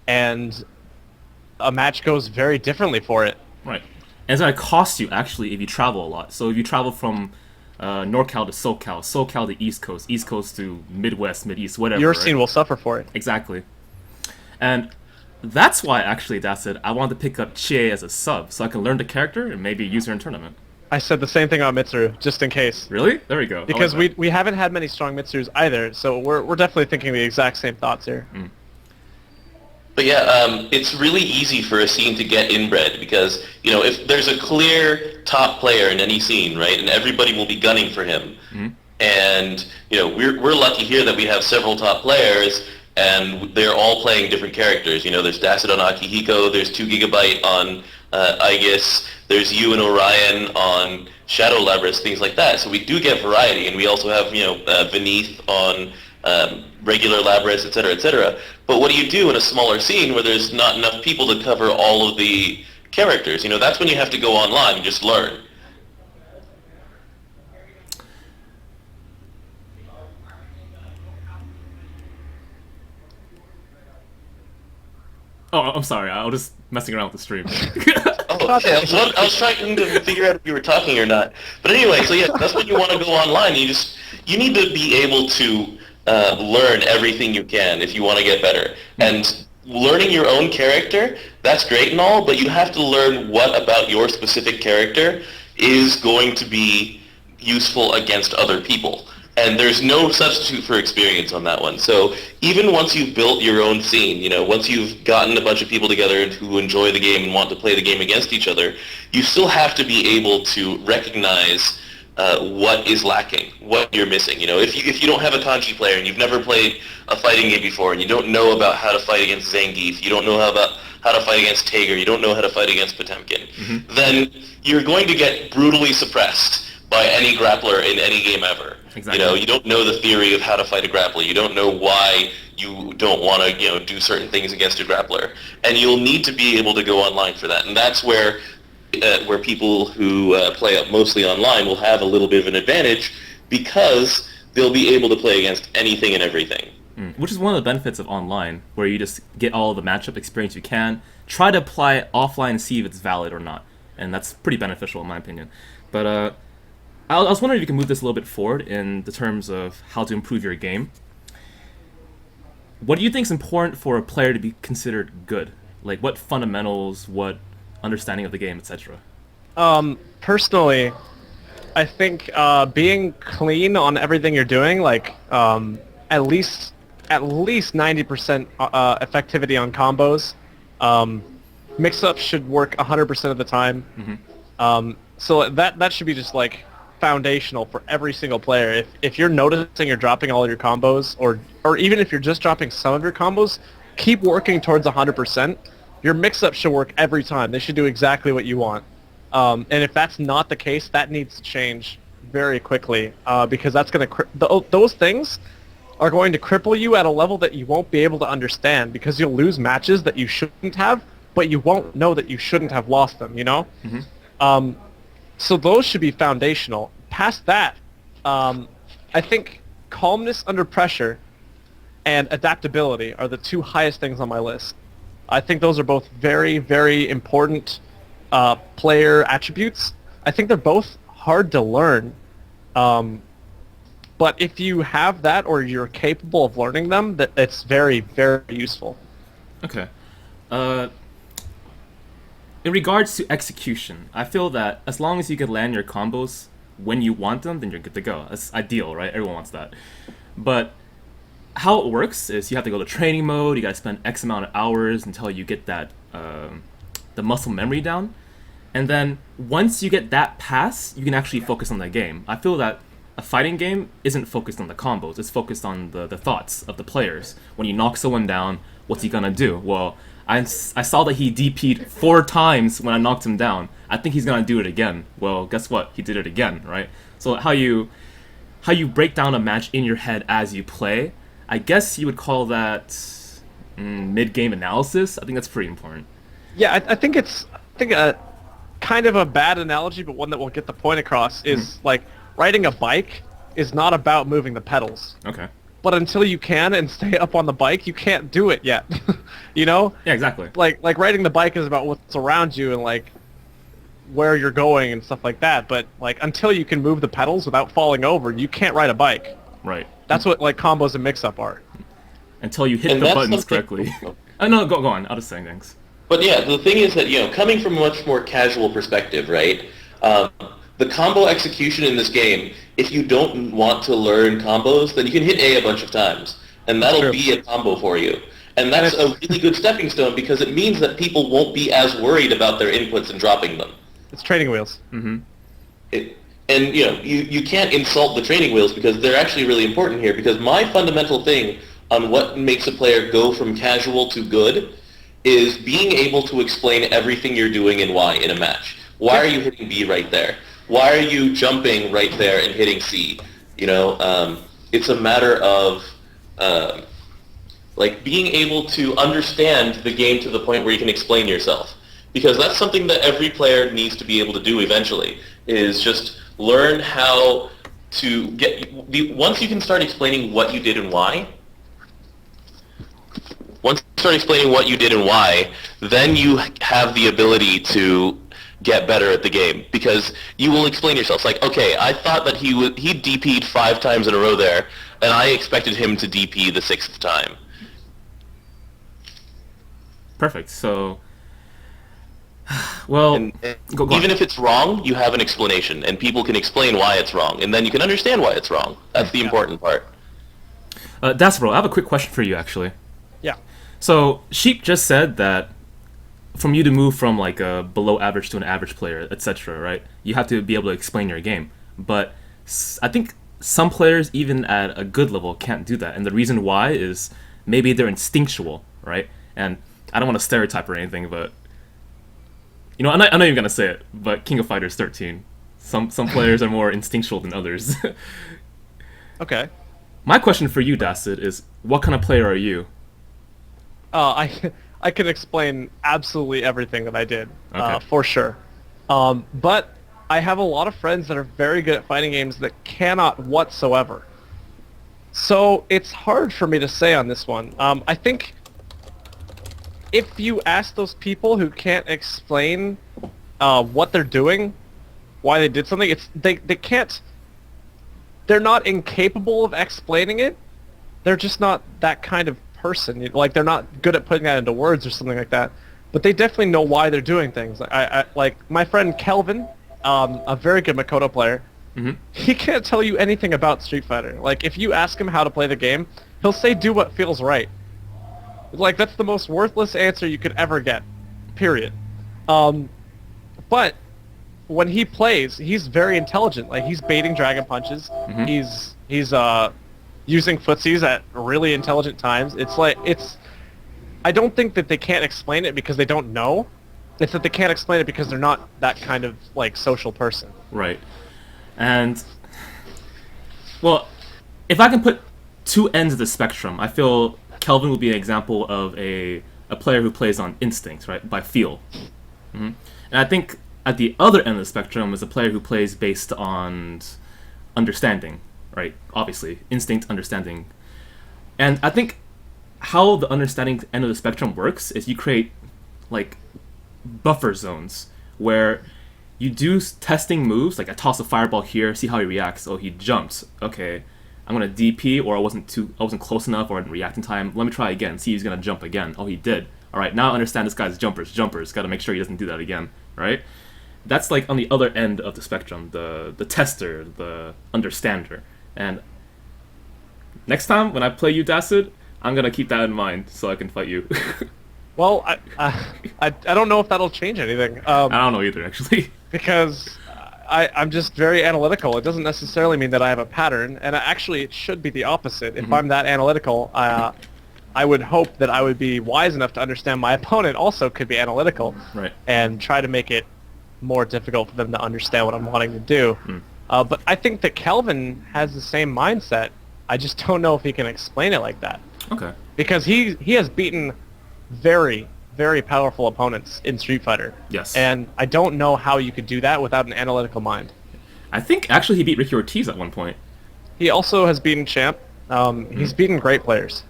and a match goes very differently for it. Right. And it's going to cost you, actually, if you travel a lot. So if you travel from NorCal to SoCal to East Coast to Midwest, Mideast, whatever. Your scene will suffer for it. Exactly. And that's why, actually, that's it. I wanted to pick up Chie as a sub, so I can learn the character and maybe use her in tournament. I said the same thing on Mitsuru, just in case. Really? There we go. Because like we haven't had many strong Mitsurus either, so we're definitely thinking the exact same thoughts here. Mm. But yeah, it's really easy for a scene to get inbred because, you know, if there's a clear top player in any scene, right, and everybody will be gunning for him. Mm-hmm. And, you know, we're lucky here that we have several top players and they're all playing different characters. You know, there's Dacidbro on Akihiko, there's 2GB on Aegis, there's you and Orion on Shadow Labyrinth, things like that. So we do get variety, and we also have, you know, Beneath on regular Labyrinths, etc., etc. But what do you do in a smaller scene where there's not enough people to cover all of the characters? You know, that's when you have to go online and just learn. Oh, I'm sorry. I was just messing around with the stream. Oh, okay. I was trying to figure out if you were talking or not. But anyway, so yeah, that's when you want to go online. You need to be able to learn everything you can if you want to get better. And learning your own character, that's great and all, but you have to learn what about your specific character is going to be useful against other people. And there's no substitute for experience on that one. So even once you've built your own scene, you know, once you've gotten a bunch of people together who enjoy the game and want to play the game against each other, you still have to be able to recognize what is lacking, what you're missing. You know, if you don't have a kanji player and you've never played a fighting game before and you don't know about how to fight against Zangief, you don't know how to fight against Tager, you don't know how to fight against Potemkin, then you're going to get brutally suppressed by any grappler in any game ever. Exactly. You know, you don't know the theory of how to fight a grappler. You don't know why you don't want to, you know, do certain things against a grappler. And you'll need to be able to go online for that. And that's where people who play mostly online will have a little bit of an advantage because they'll be able to play against anything and everything. Which is one of the benefits of online, where you just get all the matchup experience you can, try to apply it offline and see if it's valid or not. And that's pretty beneficial in my opinion. But I was wondering if you can move this a little bit forward in the terms of how to improve your game. What do you think is important for a player to be considered good? Like what fundamentals, what understanding of the game, etc.? Personally, I think being clean on everything you're doing, like at least 90% effectivity on combos. Mix-ups should work 100% of the time. So that should be just like foundational for every single player. If you're noticing you're dropping all of your combos, or even if you're just dropping some of your combos, keep working towards 100%. Your mix-up should work every time. They should do exactly what you want. And if that's not the case, that needs to change very quickly because that's going to those things are going to cripple you at a level that you won't be able to understand because you'll lose matches that you shouldn't have, but you won't know that you shouldn't have lost them, you know? So those should be foundational. Past that, I think calmness under pressure and adaptability are the two highest things on my list. I think those are both very, very important player attributes. I think they're both hard to learn. But if you have that or you're capable of learning them, it's very, very useful. Okay. In regards to execution, I feel that as long as you can land your combos when you want them, then you're good to go. That's ideal, right? Everyone wants that. But how it works is you have to go to training mode, you gotta spend X amount of hours until you get that the muscle memory down, and then once you get that pass, you can actually focus on the game. I feel that a fighting game isn't focused on the combos, it's focused on the thoughts of the players. When you knock someone down, what's he gonna do? Well, I saw that he DP'd 4 times when I knocked him down. I think he's gonna do it again. Well, guess what? He did it again, right? So how you break down a match in your head as you play, I guess you would call that mid-game analysis. I think that's pretty important. Yeah, I think a kind of a bad analogy, but one that will get the point across is like riding a bike is not about moving the pedals. Okay. But until you can and stay up on the bike, you can't do it yet. You know? Yeah, exactly. Like riding the bike is about what's around you and like where you're going and stuff like that. But like until you can move the pedals without falling over, you can't ride a bike. Right. That's what like combos and mix-up are. Until you hit the buttons correctly. No, go on. I'll just say things. But yeah, the thing is that, coming from a much more casual perspective, right? The combo execution in this game, if you don't want to learn combos, then you can hit A a bunch of times, and that'll be a combo for you. And that's a really good stepping stone because it means that people won't be as worried about their inputs and dropping them. It's training wheels. Mm-hmm. And you can't insult the training wheels because they're actually really important here, because my fundamental thing on what makes a player go from casual to good is being able to explain everything you're doing and why in a match. Why are you hitting B right there? Why are you jumping right there and hitting C? It's a matter of being able to understand the game to the point where you can explain yourself. Because that's something that every player needs to be able to do eventually, is just learn how to once you can start explaining what you did and why, then you have the ability to get better at the game, because you will explain yourself. It's like, okay, I thought that he DP'd 5 times in a row there, and I expected him to DP the 6th time. Perfect. So, well, go even on. if it's wrong, you have an explanation, and people can explain why it's wrong, and then you can understand why it's wrong. That's the important part. Dacidbro, I have a quick question for you, actually. Yeah. So, Sheep just said that from you to move from like a below average to an average player, etc., right? You have to be able to explain your game. But I think some players, even at a good level, can't do that. And the reason why is maybe they're instinctual, right? And I don't want to stereotype or anything, but I know you're gonna say it, but King of Fighters 13, some players are more instinctual than others. Okay. My question for you, Dacid, is what kind of player are you? I can explain absolutely everything that I did, Okay. for sure. But I have a lot of friends that are very good at fighting games that cannot whatsoever. So it's hard for me to say on this one. I think if you ask those people who can't explain what they're doing, why they did something, they can't. They're not incapable of explaining it. They're just not that kind of person. Like, they're not good at putting that into words or something like that. But they definitely know why they're doing things. I like my friend Kelvin, a very good Makoto player. Mm-hmm. He can't tell you anything about Street Fighter. Like, if you ask him how to play the game, he'll say do what feels right. Like, that's the most worthless answer you could ever get. Period. But when he plays, he's very intelligent. Like, he's baiting dragon punches. Mm-hmm. He's using footsies at really intelligent times. I don't think that they can't explain it because they don't know. It's that they can't explain it because they're not that kind of, like, social person. Right. And, well, if I can put 2 ends of the spectrum, I feel Kelvin would be an example of a player who plays on instinct, right, by feel. Mm-hmm. And I think at the other end of the spectrum is a player who plays based on understanding, right, obviously, instinct, understanding. And I think how the understanding end of the spectrum works is you create, like, buffer zones where you do testing moves, like I toss a fireball here, see how he reacts. Oh, he jumped. Okay, I'm gonna DP, or I wasn't close enough, or I didn't react in time. Let me try again. See, he's gonna jump again. Oh, he did. All right, now I understand this guy's jumpers. Got to make sure he doesn't do that again, right? That's like on the other end of the spectrum, the tester, the understander. And next time when I play you, Dacid, I'm gonna keep that in mind so I can fight you. Well, I don't know if that'll change anything. I don't know either, actually. Because I'm just very analytical. It doesn't necessarily mean that I have a pattern, and actually it should be the opposite. If I'm that analytical, I would hope that I would be wise enough to understand my opponent also could be analytical, Right. and try to make it more difficult for them to understand what I'm wanting to do. But I think that Kelvin has the same mindset. I just don't know if he can explain it like that. Okay. Because he has beaten very, very powerful opponents in Street Fighter. Yes. And I don't know how you could do that without an analytical mind. I think actually he beat Ricky Ortiz at one point. He also has beaten Champ. He's beaten great players.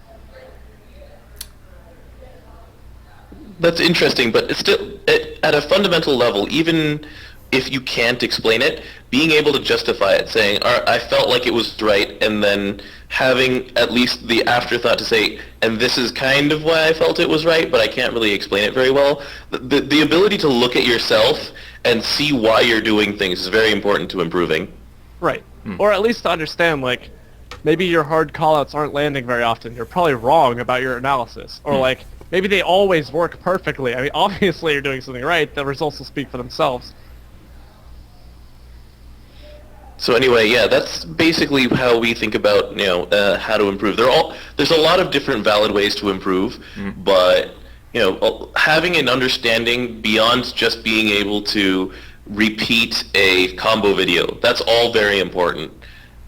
That's interesting, but it's still, at a fundamental level, even if you can't explain it, being able to justify it, saying, "All right, I felt like it was right," and then having at least the afterthought to say, "And this is kind of why I felt it was right, but I can't really explain it very well." The ability to look at yourself and see why you're doing things is very important to improving. Right. Or at least to understand, like, maybe your hard callouts aren't landing very often. You're probably wrong about your analysis. Or, like, maybe they always work perfectly. I mean, obviously you're doing something right. The results will speak for themselves. So anyway, yeah, that's basically how we think about, how to improve. There's a lot of different valid ways to improve, but, having an understanding beyond just being able to repeat a combo video, that's all very important.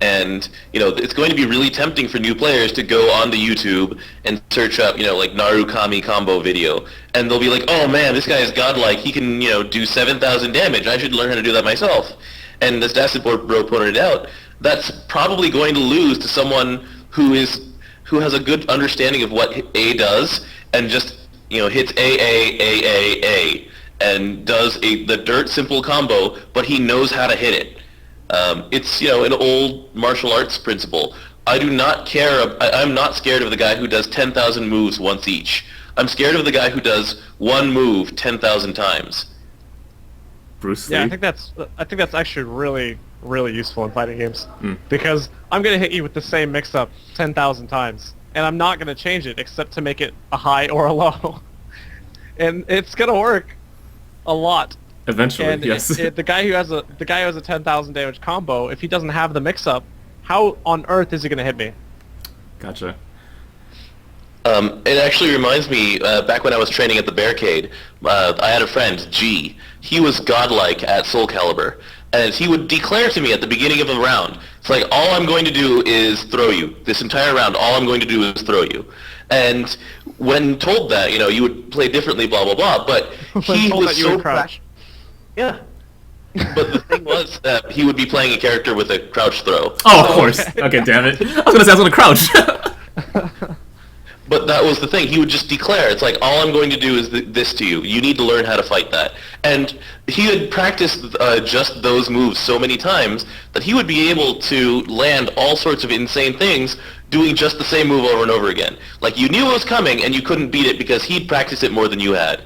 And, it's going to be really tempting for new players to go onto YouTube and search up, like Narukami combo video. And they'll be like, oh man, this guy is godlike. He can, do 7,000 damage. I should learn how to do that myself. And as Dacidbro pointed out, that's probably going to lose to someone who has a good understanding of what A does and just, hits A, and does the dirt simple combo, but he knows how to hit it. It's, an old martial arts principle. I'm not scared of the guy who does 10,000 moves once each. I'm scared of the guy who does one move 10,000 times. Bruce Lee? Yeah, I think that's actually really, really useful in fighting games. Because I'm going to hit you with the same mix-up 10,000 times, and I'm not going to change it except to make it a high or a low. And it's going to work a lot. Eventually, and yes. The guy who has a 10,000 damage combo, if he doesn't have the mix-up, how on earth is he going to hit me? Gotcha. It actually reminds me, back when I was training at the Barricade, I had a friend, G. He was godlike at Soul Calibur, and he would declare to me at the beginning of a round, it's like, all I'm going to do is throw you. This entire round, all I'm going to do is throw you. And when told that, you would play differently, blah, blah, blah, but he was so crouch. Yeah. But the thing was that he would be playing a character with a crouch throw. Oh, of course. Okay, damn it. I was going to say I was going to crouch. But that was the thing. He would just declare, it's like, all I'm going to do is this to you. You need to learn how to fight that. And he had practiced just those moves so many times that he would be able to land all sorts of insane things doing just the same move over and over again. Like, you knew it was coming and you couldn't beat it because he'd practiced it more than you had.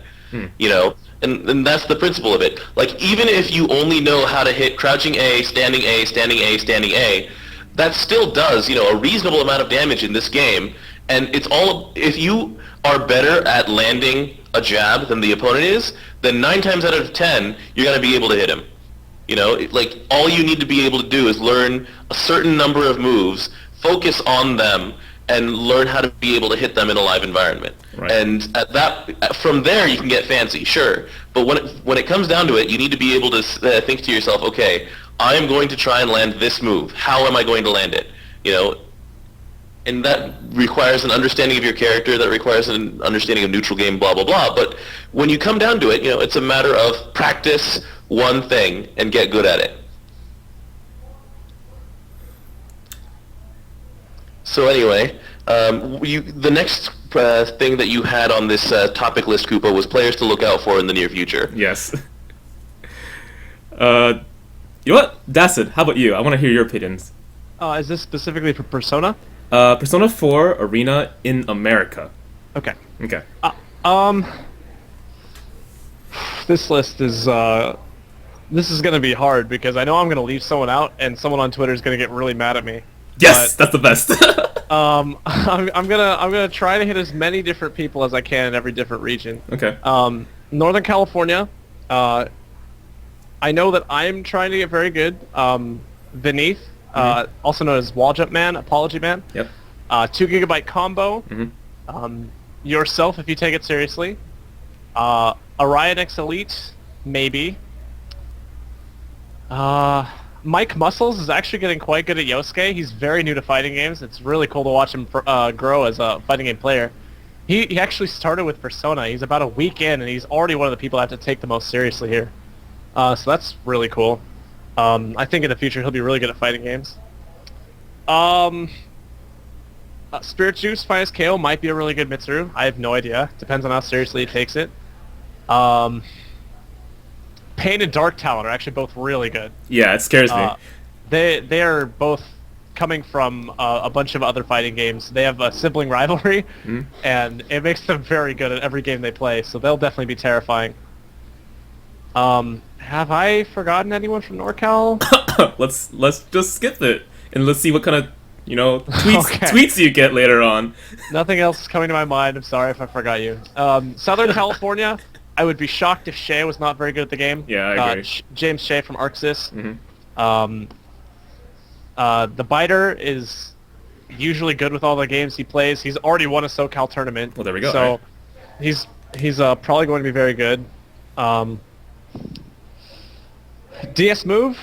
And that's the principle of it. Like, even if you only know how to hit crouching A, standing A, standing A, standing A, that still does, a reasonable amount of damage in this game. And it's all, if you are better at landing a jab than the opponent is, then 9 times out of 10, you're going to be able to hit him. Like, all you need to be able to do is learn a certain number of moves, focus on them, and learn how to be able to hit them in a live environment. Right. And from there you can get fancy, sure. But when it comes down to it, you need to be able to think to yourself, okay, I am going to try and land this move. How am I going to land it? And that requires an understanding of your character, that requires an understanding of neutral game, blah, blah, blah. But when you come down to it, it's a matter of practice one thing and get good at it. So anyway, the next thing that you had on this topic list, Coopa, was players to look out for in the near future. Yes. You know what? Dacid, how about you? I want to hear your opinions. Is this specifically for Persona? Persona 4 Arena in America. Okay. Okay. This list is this is gonna be hard because I know I'm gonna leave someone out, and someone on Twitter is gonna get really mad at me. Yes, that's the best. I'm gonna try to hit as many different people as I can in every different region. Okay. Northern California. I know that I'm trying to get very good. Beneath, also known as Wall Jump Man, Apology Man. Yep. 2 GB combo. Yourself, if you take it seriously. Orion X Elite, maybe. Mike Muscles is actually getting quite good at Yosuke. He's very new to fighting games. It's really cool to watch him grow as a fighting game player. He actually started with Persona. He's about a week in, and he's already one of the people I have to take the most seriously here. So that's really cool. I think in the future he'll be really good at fighting games. Spirit Juice, Finestko might be a really good Mitsuru. I have no idea. Depends on how seriously he takes it. Pain and Dark Talon are actually both really good. Yeah, it scares me. They are both coming from a bunch of other fighting games. They have a sibling rivalry, and it makes them very good at every game they play, so they'll definitely be terrifying. Have I forgotten anyone from NorCal? Let's just skip it, and let's see what kind of, tweets Okay. tweets you get later on. Nothing else is coming to my mind. I'm sorry if I forgot you. Southern California, I would be shocked if Shea was not very good at the game. Yeah, I agree. James Shea from Arcsys. The Biter is usually good with all the games he plays. He's already won a SoCal tournament. Well, there we go. So right? he's probably going to be very good. DS Move,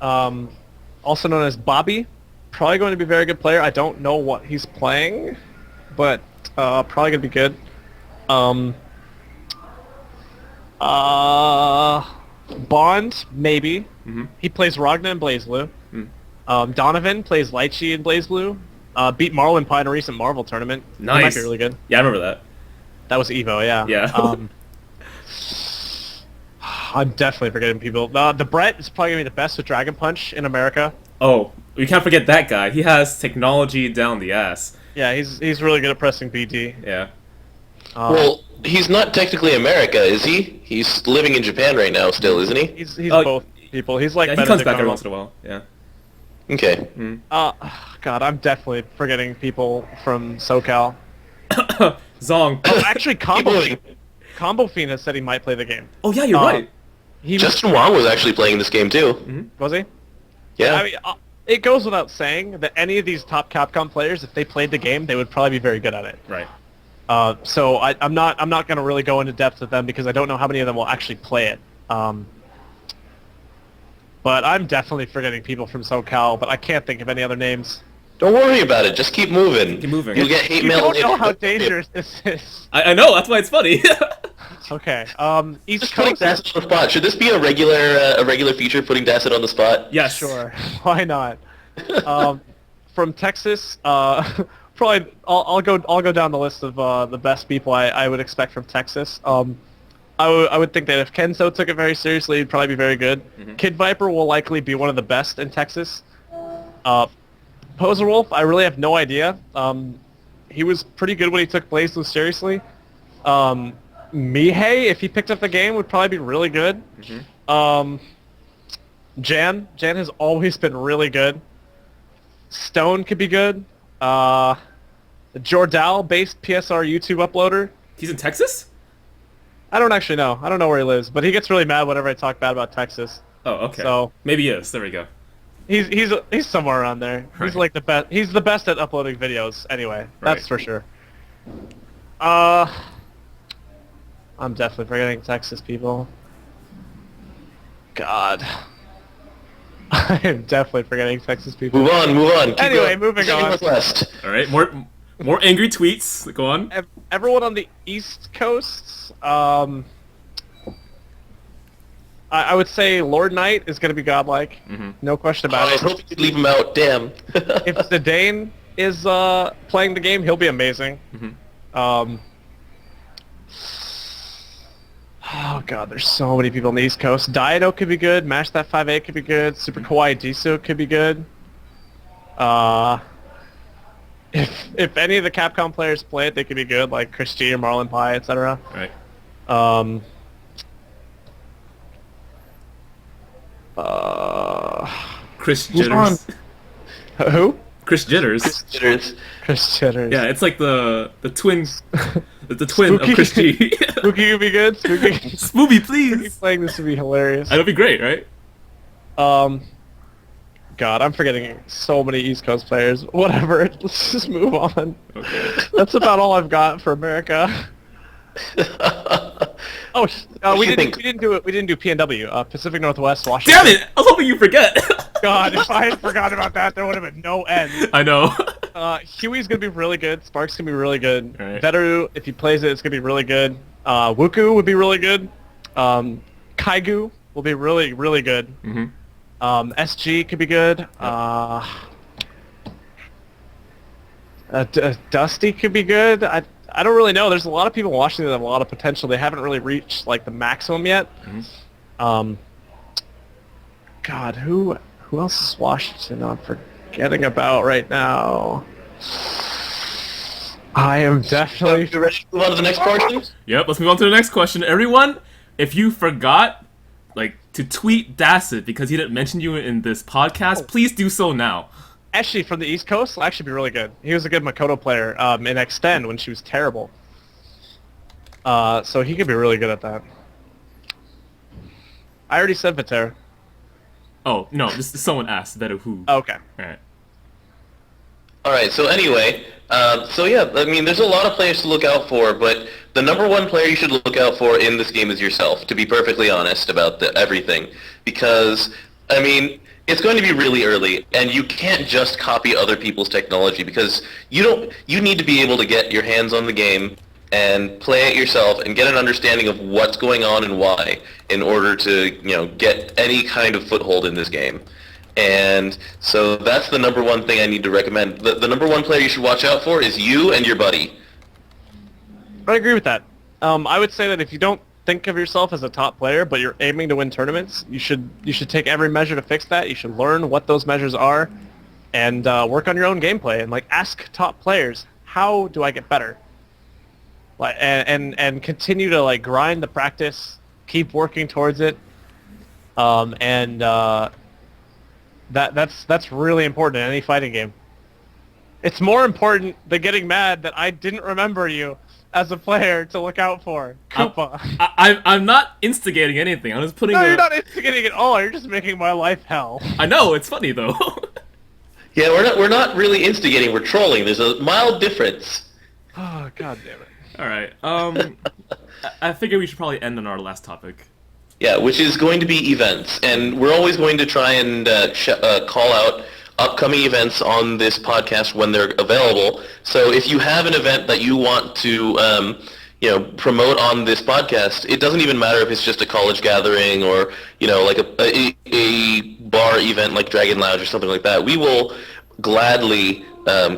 also known as Bobby, probably going to be a very good player. I don't know what he's playing, but probably going to be good. Bond, maybe. He plays Ragna and BlazBlue. Donovan plays Lychee and BlazBlue. Beat Marlon Pie in a recent Marvel tournament. Nice. He might be really good. Yeah, I remember that. That was Evo, yeah. Yeah. I'm definitely forgetting people. The Brett is probably going to be the best with Dragon Punch in America. Oh, we can't forget that guy. He has technology down the ass. Yeah, he's really good at pressing BD. Yeah. Well, he's not technically America, is he? He's living in Japan right now still, isn't he? He's Oh, both people. He's like Yeah, he comes Benedict back every Arnold. once in a while. Yeah. Okay. God, I'm definitely forgetting people from SoCal. Zong. Oh, actually, Combo moving. Fiend. Combo Fiend has said he might play the game. Oh yeah, you're right. Justin Wong was actually playing this game too. Was he? Yeah. I mean, it goes without saying that any of these top Capcom players, if they played the game, they would probably be very good at it. Right. So I'm not going to really go into depth with them because I don't know how many of them will actually play it. But I'm definitely forgetting people from SoCal, but I can't think of any other names. Don't worry about it. Just keep moving. Keep moving. You'll get hate You mail. don't know later. how dangerous this is. I know. That's why it's funny. Okay. East Just putting Coast. Dacid on the spot. Should this be a regular feature? Putting Dacid on the spot. Yes. Sure. Why not? From Texas, probably I'll go down the list of the best people I would expect from Texas. I would think that if Kenzo took it very seriously, he'd probably be very good. Kid Viper will likely be one of the best in Texas. Poser Wolf, I really have no idea. He was pretty good when he took BlazBlue seriously. Mihei, if he picked up the game, would probably be really good. Jan has always been really good. Stone could be good. The Jordal-based PSR YouTube uploader. He's in Texas? I don't actually know. I don't know where he lives, but he gets really mad whenever I talk bad about Texas. Oh, okay. So maybe he is. There we go. he's somewhere around there. He's Right. like the best. He's the best at uploading videos. Anyway, that's Right. for sure. I'm definitely forgetting Texas people. God. I am definitely forgetting Texas people. Move on. Keep Anyway, going. moving Pacific on. Northwest. All right. More angry tweets. Go on. Everyone on the East Coast, I would say Lord Knight is going to be godlike. No question Oh, I about was it. hoping you'd leave him out. Damn. If Zidane is playing the game, he'll be amazing. Oh god, there's so many people on the East Coast. Diado could be good. Mash That 5A could be good. Super Kawaii Disu could be good. If any of the Capcom players play it, they could be good, like Chris G or Marlon Pie, etc. Right. Uh, Chris Who's Jitters. Who? Chris Jitters. Chris Jitters. Yeah, it's like the twin, the twin Spooky. of Chris G. Spooky would be good. Spooky. Spooby, please. Playing this would be hilarious. That'd be great, right? God, I'm forgetting so many East Coast players. Whatever. Let's just move on. Okay. That's about all I've got for America. We didn't do it. We didn't do PNW. Pacific Northwest, Washington. Damn it! I was hoping you forget. God, if I had forgotten about that, there would have been no end. I know. Huey's gonna be really good. Spark's gonna be really good. Right. Veteru, if he plays it, it's gonna be really good. Wuku would be really good. Kaigu will be really, really good. Mm-hmm. SG could be good. Dusty could be good. I don't really know. There's a lot of people in Washington that have a lot of potential. They haven't really reached like the maximum yet. Mm-hmm. God, who else is Washington I'm forgetting about right now? I am definitely... You ready to move on to the next question? Yep, let's move on to the next question. Everyone, if you forgot, to tweet Dacid because he didn't mention you in this podcast, please do so now. Actually, from the East Coast, will actually be really good. He was a good Makoto player in Extend when she was terrible. So he could be really good at that. I already said Vatera. Oh, no, someone asked that who. Oh, okay. Alright. Alright, so anyway, there's a lot of players to look out for, but the number one player you should look out for in this game is yourself, to be perfectly honest about everything. Because, it's going to be really early, and you can't just copy other people's technology, because you need to be able to get your hands on the game and play it yourself and get an understanding of what's going on and why in order to, get any kind of foothold in this game. And so that's the number one thing I need to recommend. The number one player you should watch out for is you and your buddy. I agree with that. I would say that if you don't think of yourself as a top player, but you're aiming to win tournaments, you should take every measure to fix that. You should learn what those measures are, and work on your own gameplay. And ask top players, how do I get better? And continue to grind the practice, keep working towards it, That's really important in any fighting game. It's more important than getting mad that I didn't remember you as a player to look out for. Coopa. I'm not instigating anything. I'm just putting. No, you're not instigating at all. You're just making my life hell. I know, it's funny though. Yeah, we're not really instigating. We're trolling. There's a mild difference. Oh, God damn it. All right. I figure we should probably end on our last topic. Yeah, which is going to be events, and we're always going to try and call out upcoming events on this podcast when they're available. So if you have an event that you want to, promote on this podcast, it doesn't even matter if it's just a college gathering or, like a bar event like Dragon Lounge or something like that. We will gladly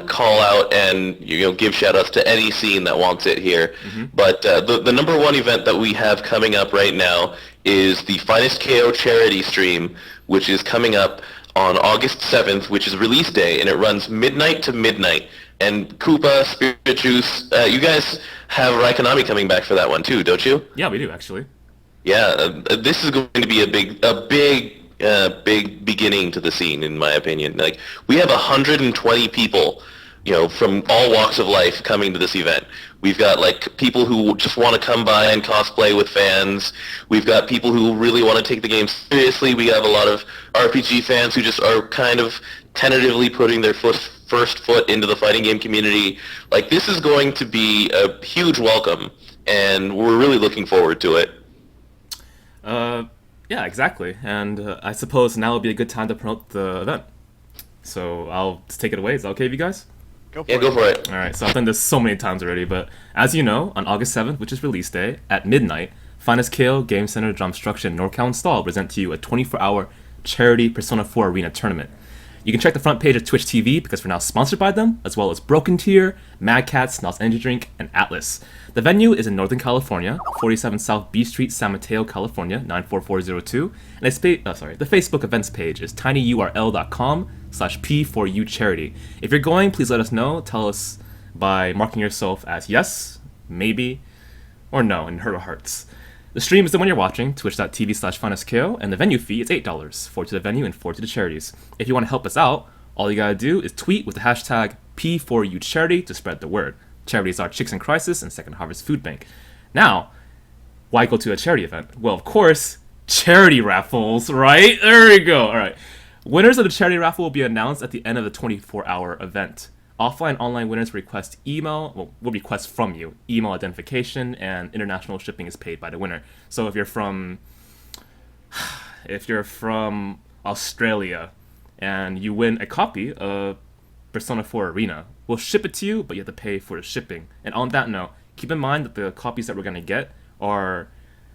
call out and give shout-outs to any scene that wants it here. Mm-hmm. But the number one event that we have coming up right now is the Finestko charity stream, which is coming up on August 7th, which is release day, and it runs midnight to midnight. And Coopa, Spirit Juice, you guys have Raikonami coming back for that one too, don't you? Yeah, we do actually. Yeah, this is going to be a big beginning to the scene, in my opinion. We have 120 people, from all walks of life coming to this event. We've got people who just want to come by and cosplay with fans. We've got people who really want to take the game seriously. We have a lot of RPG fans who just are kind of tentatively putting their first foot into the fighting game community. This is going to be a huge welcome, and we're really looking forward to it. Yeah, exactly. And I suppose now would be a good time to promote the event. So I'll just take it away. Is that okay with you guys? Go for it. All right, so I've done this so many times already, but as you know, on August 7th, which is release day, at midnight, Finestko Game Center Drum Structure and NorCal Install present to you a 24-hour charity Persona 4 Arena tournament. You can check the front page of Twitch TV because we're now sponsored by them, as well as Broken Tier, Mad Cats, Nels Energy Drink, and Atlus. The venue is in Northern California, 47 South B Street, San Mateo, California, 94402. And the Facebook events page is tinyurl.com/P4U charity. If you're going, please let us know. Tell us by marking yourself as yes, maybe, or no in Heart of Hearts. The stream is the one you're watching, twitch.tv/finestko, and the venue fee is $8, $4 to the venue and $4 to the charities. If you want to help us out, All you gotta do is tweet with the hashtag P4U charity to spread the word. Charities are Chicks in Crisis and Second Harvest Food Bank. Now, why go to a charity event? Well, of course, charity raffles, right? There we go. All right. Winners of the charity raffle will be announced at the end of the 24-hour event. Offline and online winners will request from you email identification, and international shipping is paid by the winner. So if you're from Australia and you win a copy of Persona 4 Arena, we'll ship it to you, but you have to pay for the shipping. And on that note, keep in mind that the copies that we're going to get are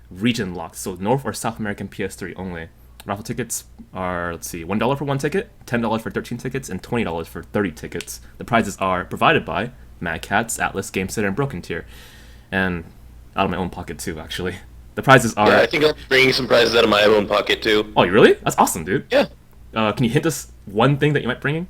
region locked, so North or South American PS3 only. Raffle tickets are, $1 for one ticket, $10 for 13 tickets, and $20 for 30 tickets. The prizes are provided by Mad Catz, Atlus, Game Center, and Broken Tier. And out of my own pocket too, actually. The prizes are... Yeah, I think I'll be bringing some prizes out of my own pocket too. Oh, you really? That's awesome, dude. Yeah. Can you hint us one thing that you might bring in?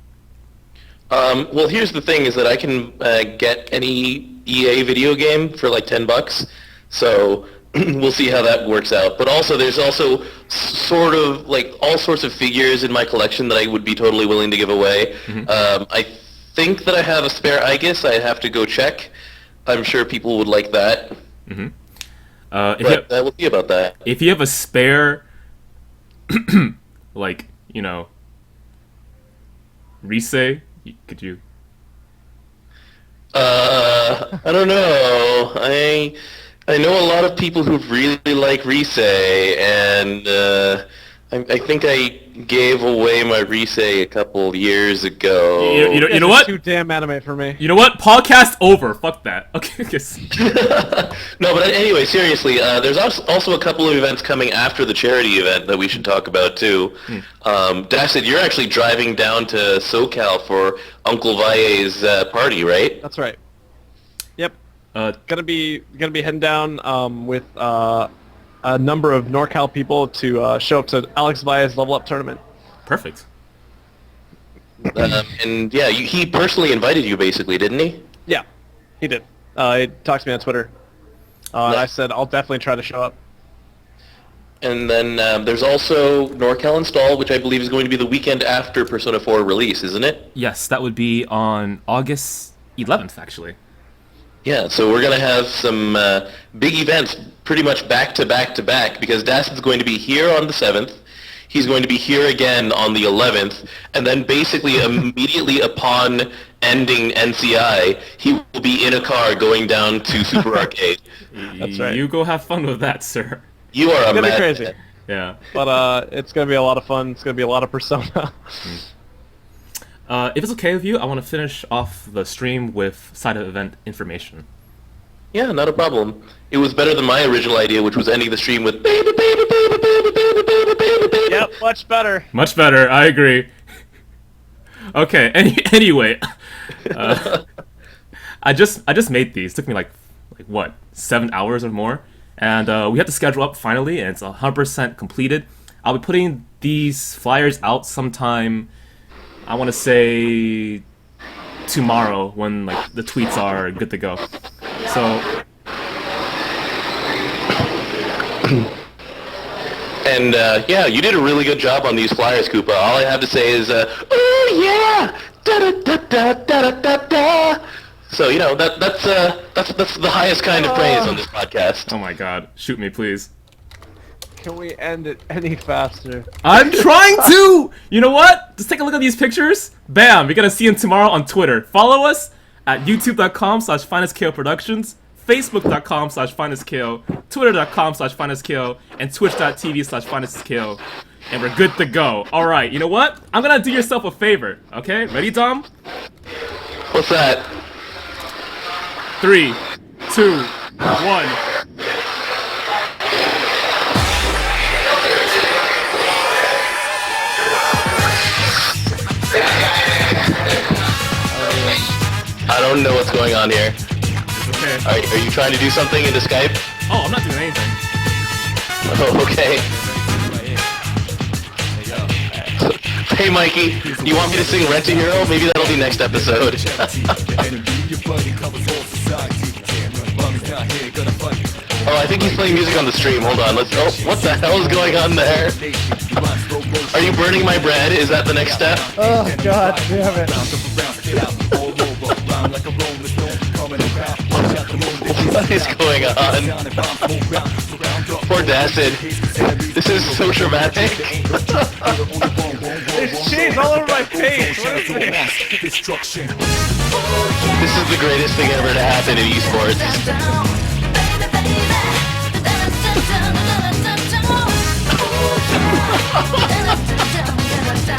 Well, here's the thing, is that I can get any EA video game for like $10. So we'll see how that works out. But also, there's also sort of like all sorts of figures in my collection that I would be totally willing to give away. I think that I have a spare Aegis. I have to go check. I'm sure people would like that. But we'll see about that. If you have a spare, Rise, could you? I don't know. I know a lot of people who really like Rise, and I think I gave away my Rise a couple years ago. You know what? Too damn anime for me. You know what? Podcast over. Fuck that. Okay. No, but anyway, seriously, there's also a couple of events coming after the charity event that we should talk about too. Dacid, you're actually driving down to SoCal for Uncle Valle's party, right? That's right. Yep. Gonna be heading down with a number of NorCal people to show up to Alex Valle's Level Up tournament. Perfect. And yeah, he personally invited you, basically, didn't he? Yeah, he did. He talked to me on Twitter, and I said I'll definitely try to show up. And then there's also NorCal Install, which I believe is going to be the weekend after Persona 4 release, isn't it? Yes, that would be on August 11th, actually. Yeah, so we're going to have some big events pretty much back to back to back, because Dacid's going to be here on the 7th, he's going to be here again on the 11th, and then basically immediately upon ending NCI, he will be in a car going down to Super Arcade. That's right. You go have fun with that, sir. You are a It's gonna be mad crazy. man. Yeah. But it's gonna be a lot of fun. It's gonna be a lot of Persona. If it's okay with you, I want to finish off the stream with side of event information. Yeah, not a problem. It was better than my original idea, which was ending the stream with baby, baby, baby, baby, baby, baby, baby, baby. Yep, much better. Much better, I agree. Okay, anyway. I just made these. Took me like what, 7 hours or more, and we had to schedule up finally, and it's 100% completed. I'll be putting these flyers out sometime, I want to say tomorrow, when like the tweets are good to go. So and yeah, you did a really good job on these flyers, Coopa. All I have to say is oh yeah, da da da da da da da. So you know that's the highest kind of praise on this podcast. oh my god, shoot me please. Can we end it any faster? I'm trying to! You know what? Just take a look at these pictures. Bam! You're gonna see them tomorrow on Twitter. Follow us at youtube.com/finestko productions, facebook.com/finestko, twitter.com/finestko, and twitch.tv/finestko. And we're good to go. Alright, you know what? I'm gonna do yourself a favor. Okay? Ready, Dom? What's that? 3, 2, 1. I don't know what's going on here. Okay. Are you trying to do something into Skype? Oh, I'm not doing anything. Oh, okay. Hey, Mikey, you want me to sing Rent a Hero? Maybe that'll be next episode. Oh, I think he's playing music on the stream. Hold on. Oh, what the hell is going on there? Are you burning my bread? Is that the next step? Oh god damn it. What is going on? Poor Dacid. This is so dramatic. There's cheese all over my face. What is this? This is the greatest thing ever to happen in esports.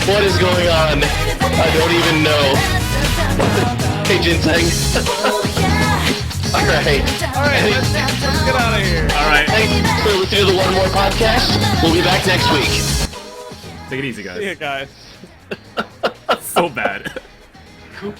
What is going on? I don't even know. Hey, Ginseng. Alright. Alright, let's get out of here. Alright, Thanks for listening to the One More podcast. We'll be back next week. take it easy, See ya, guys. guys. So bad.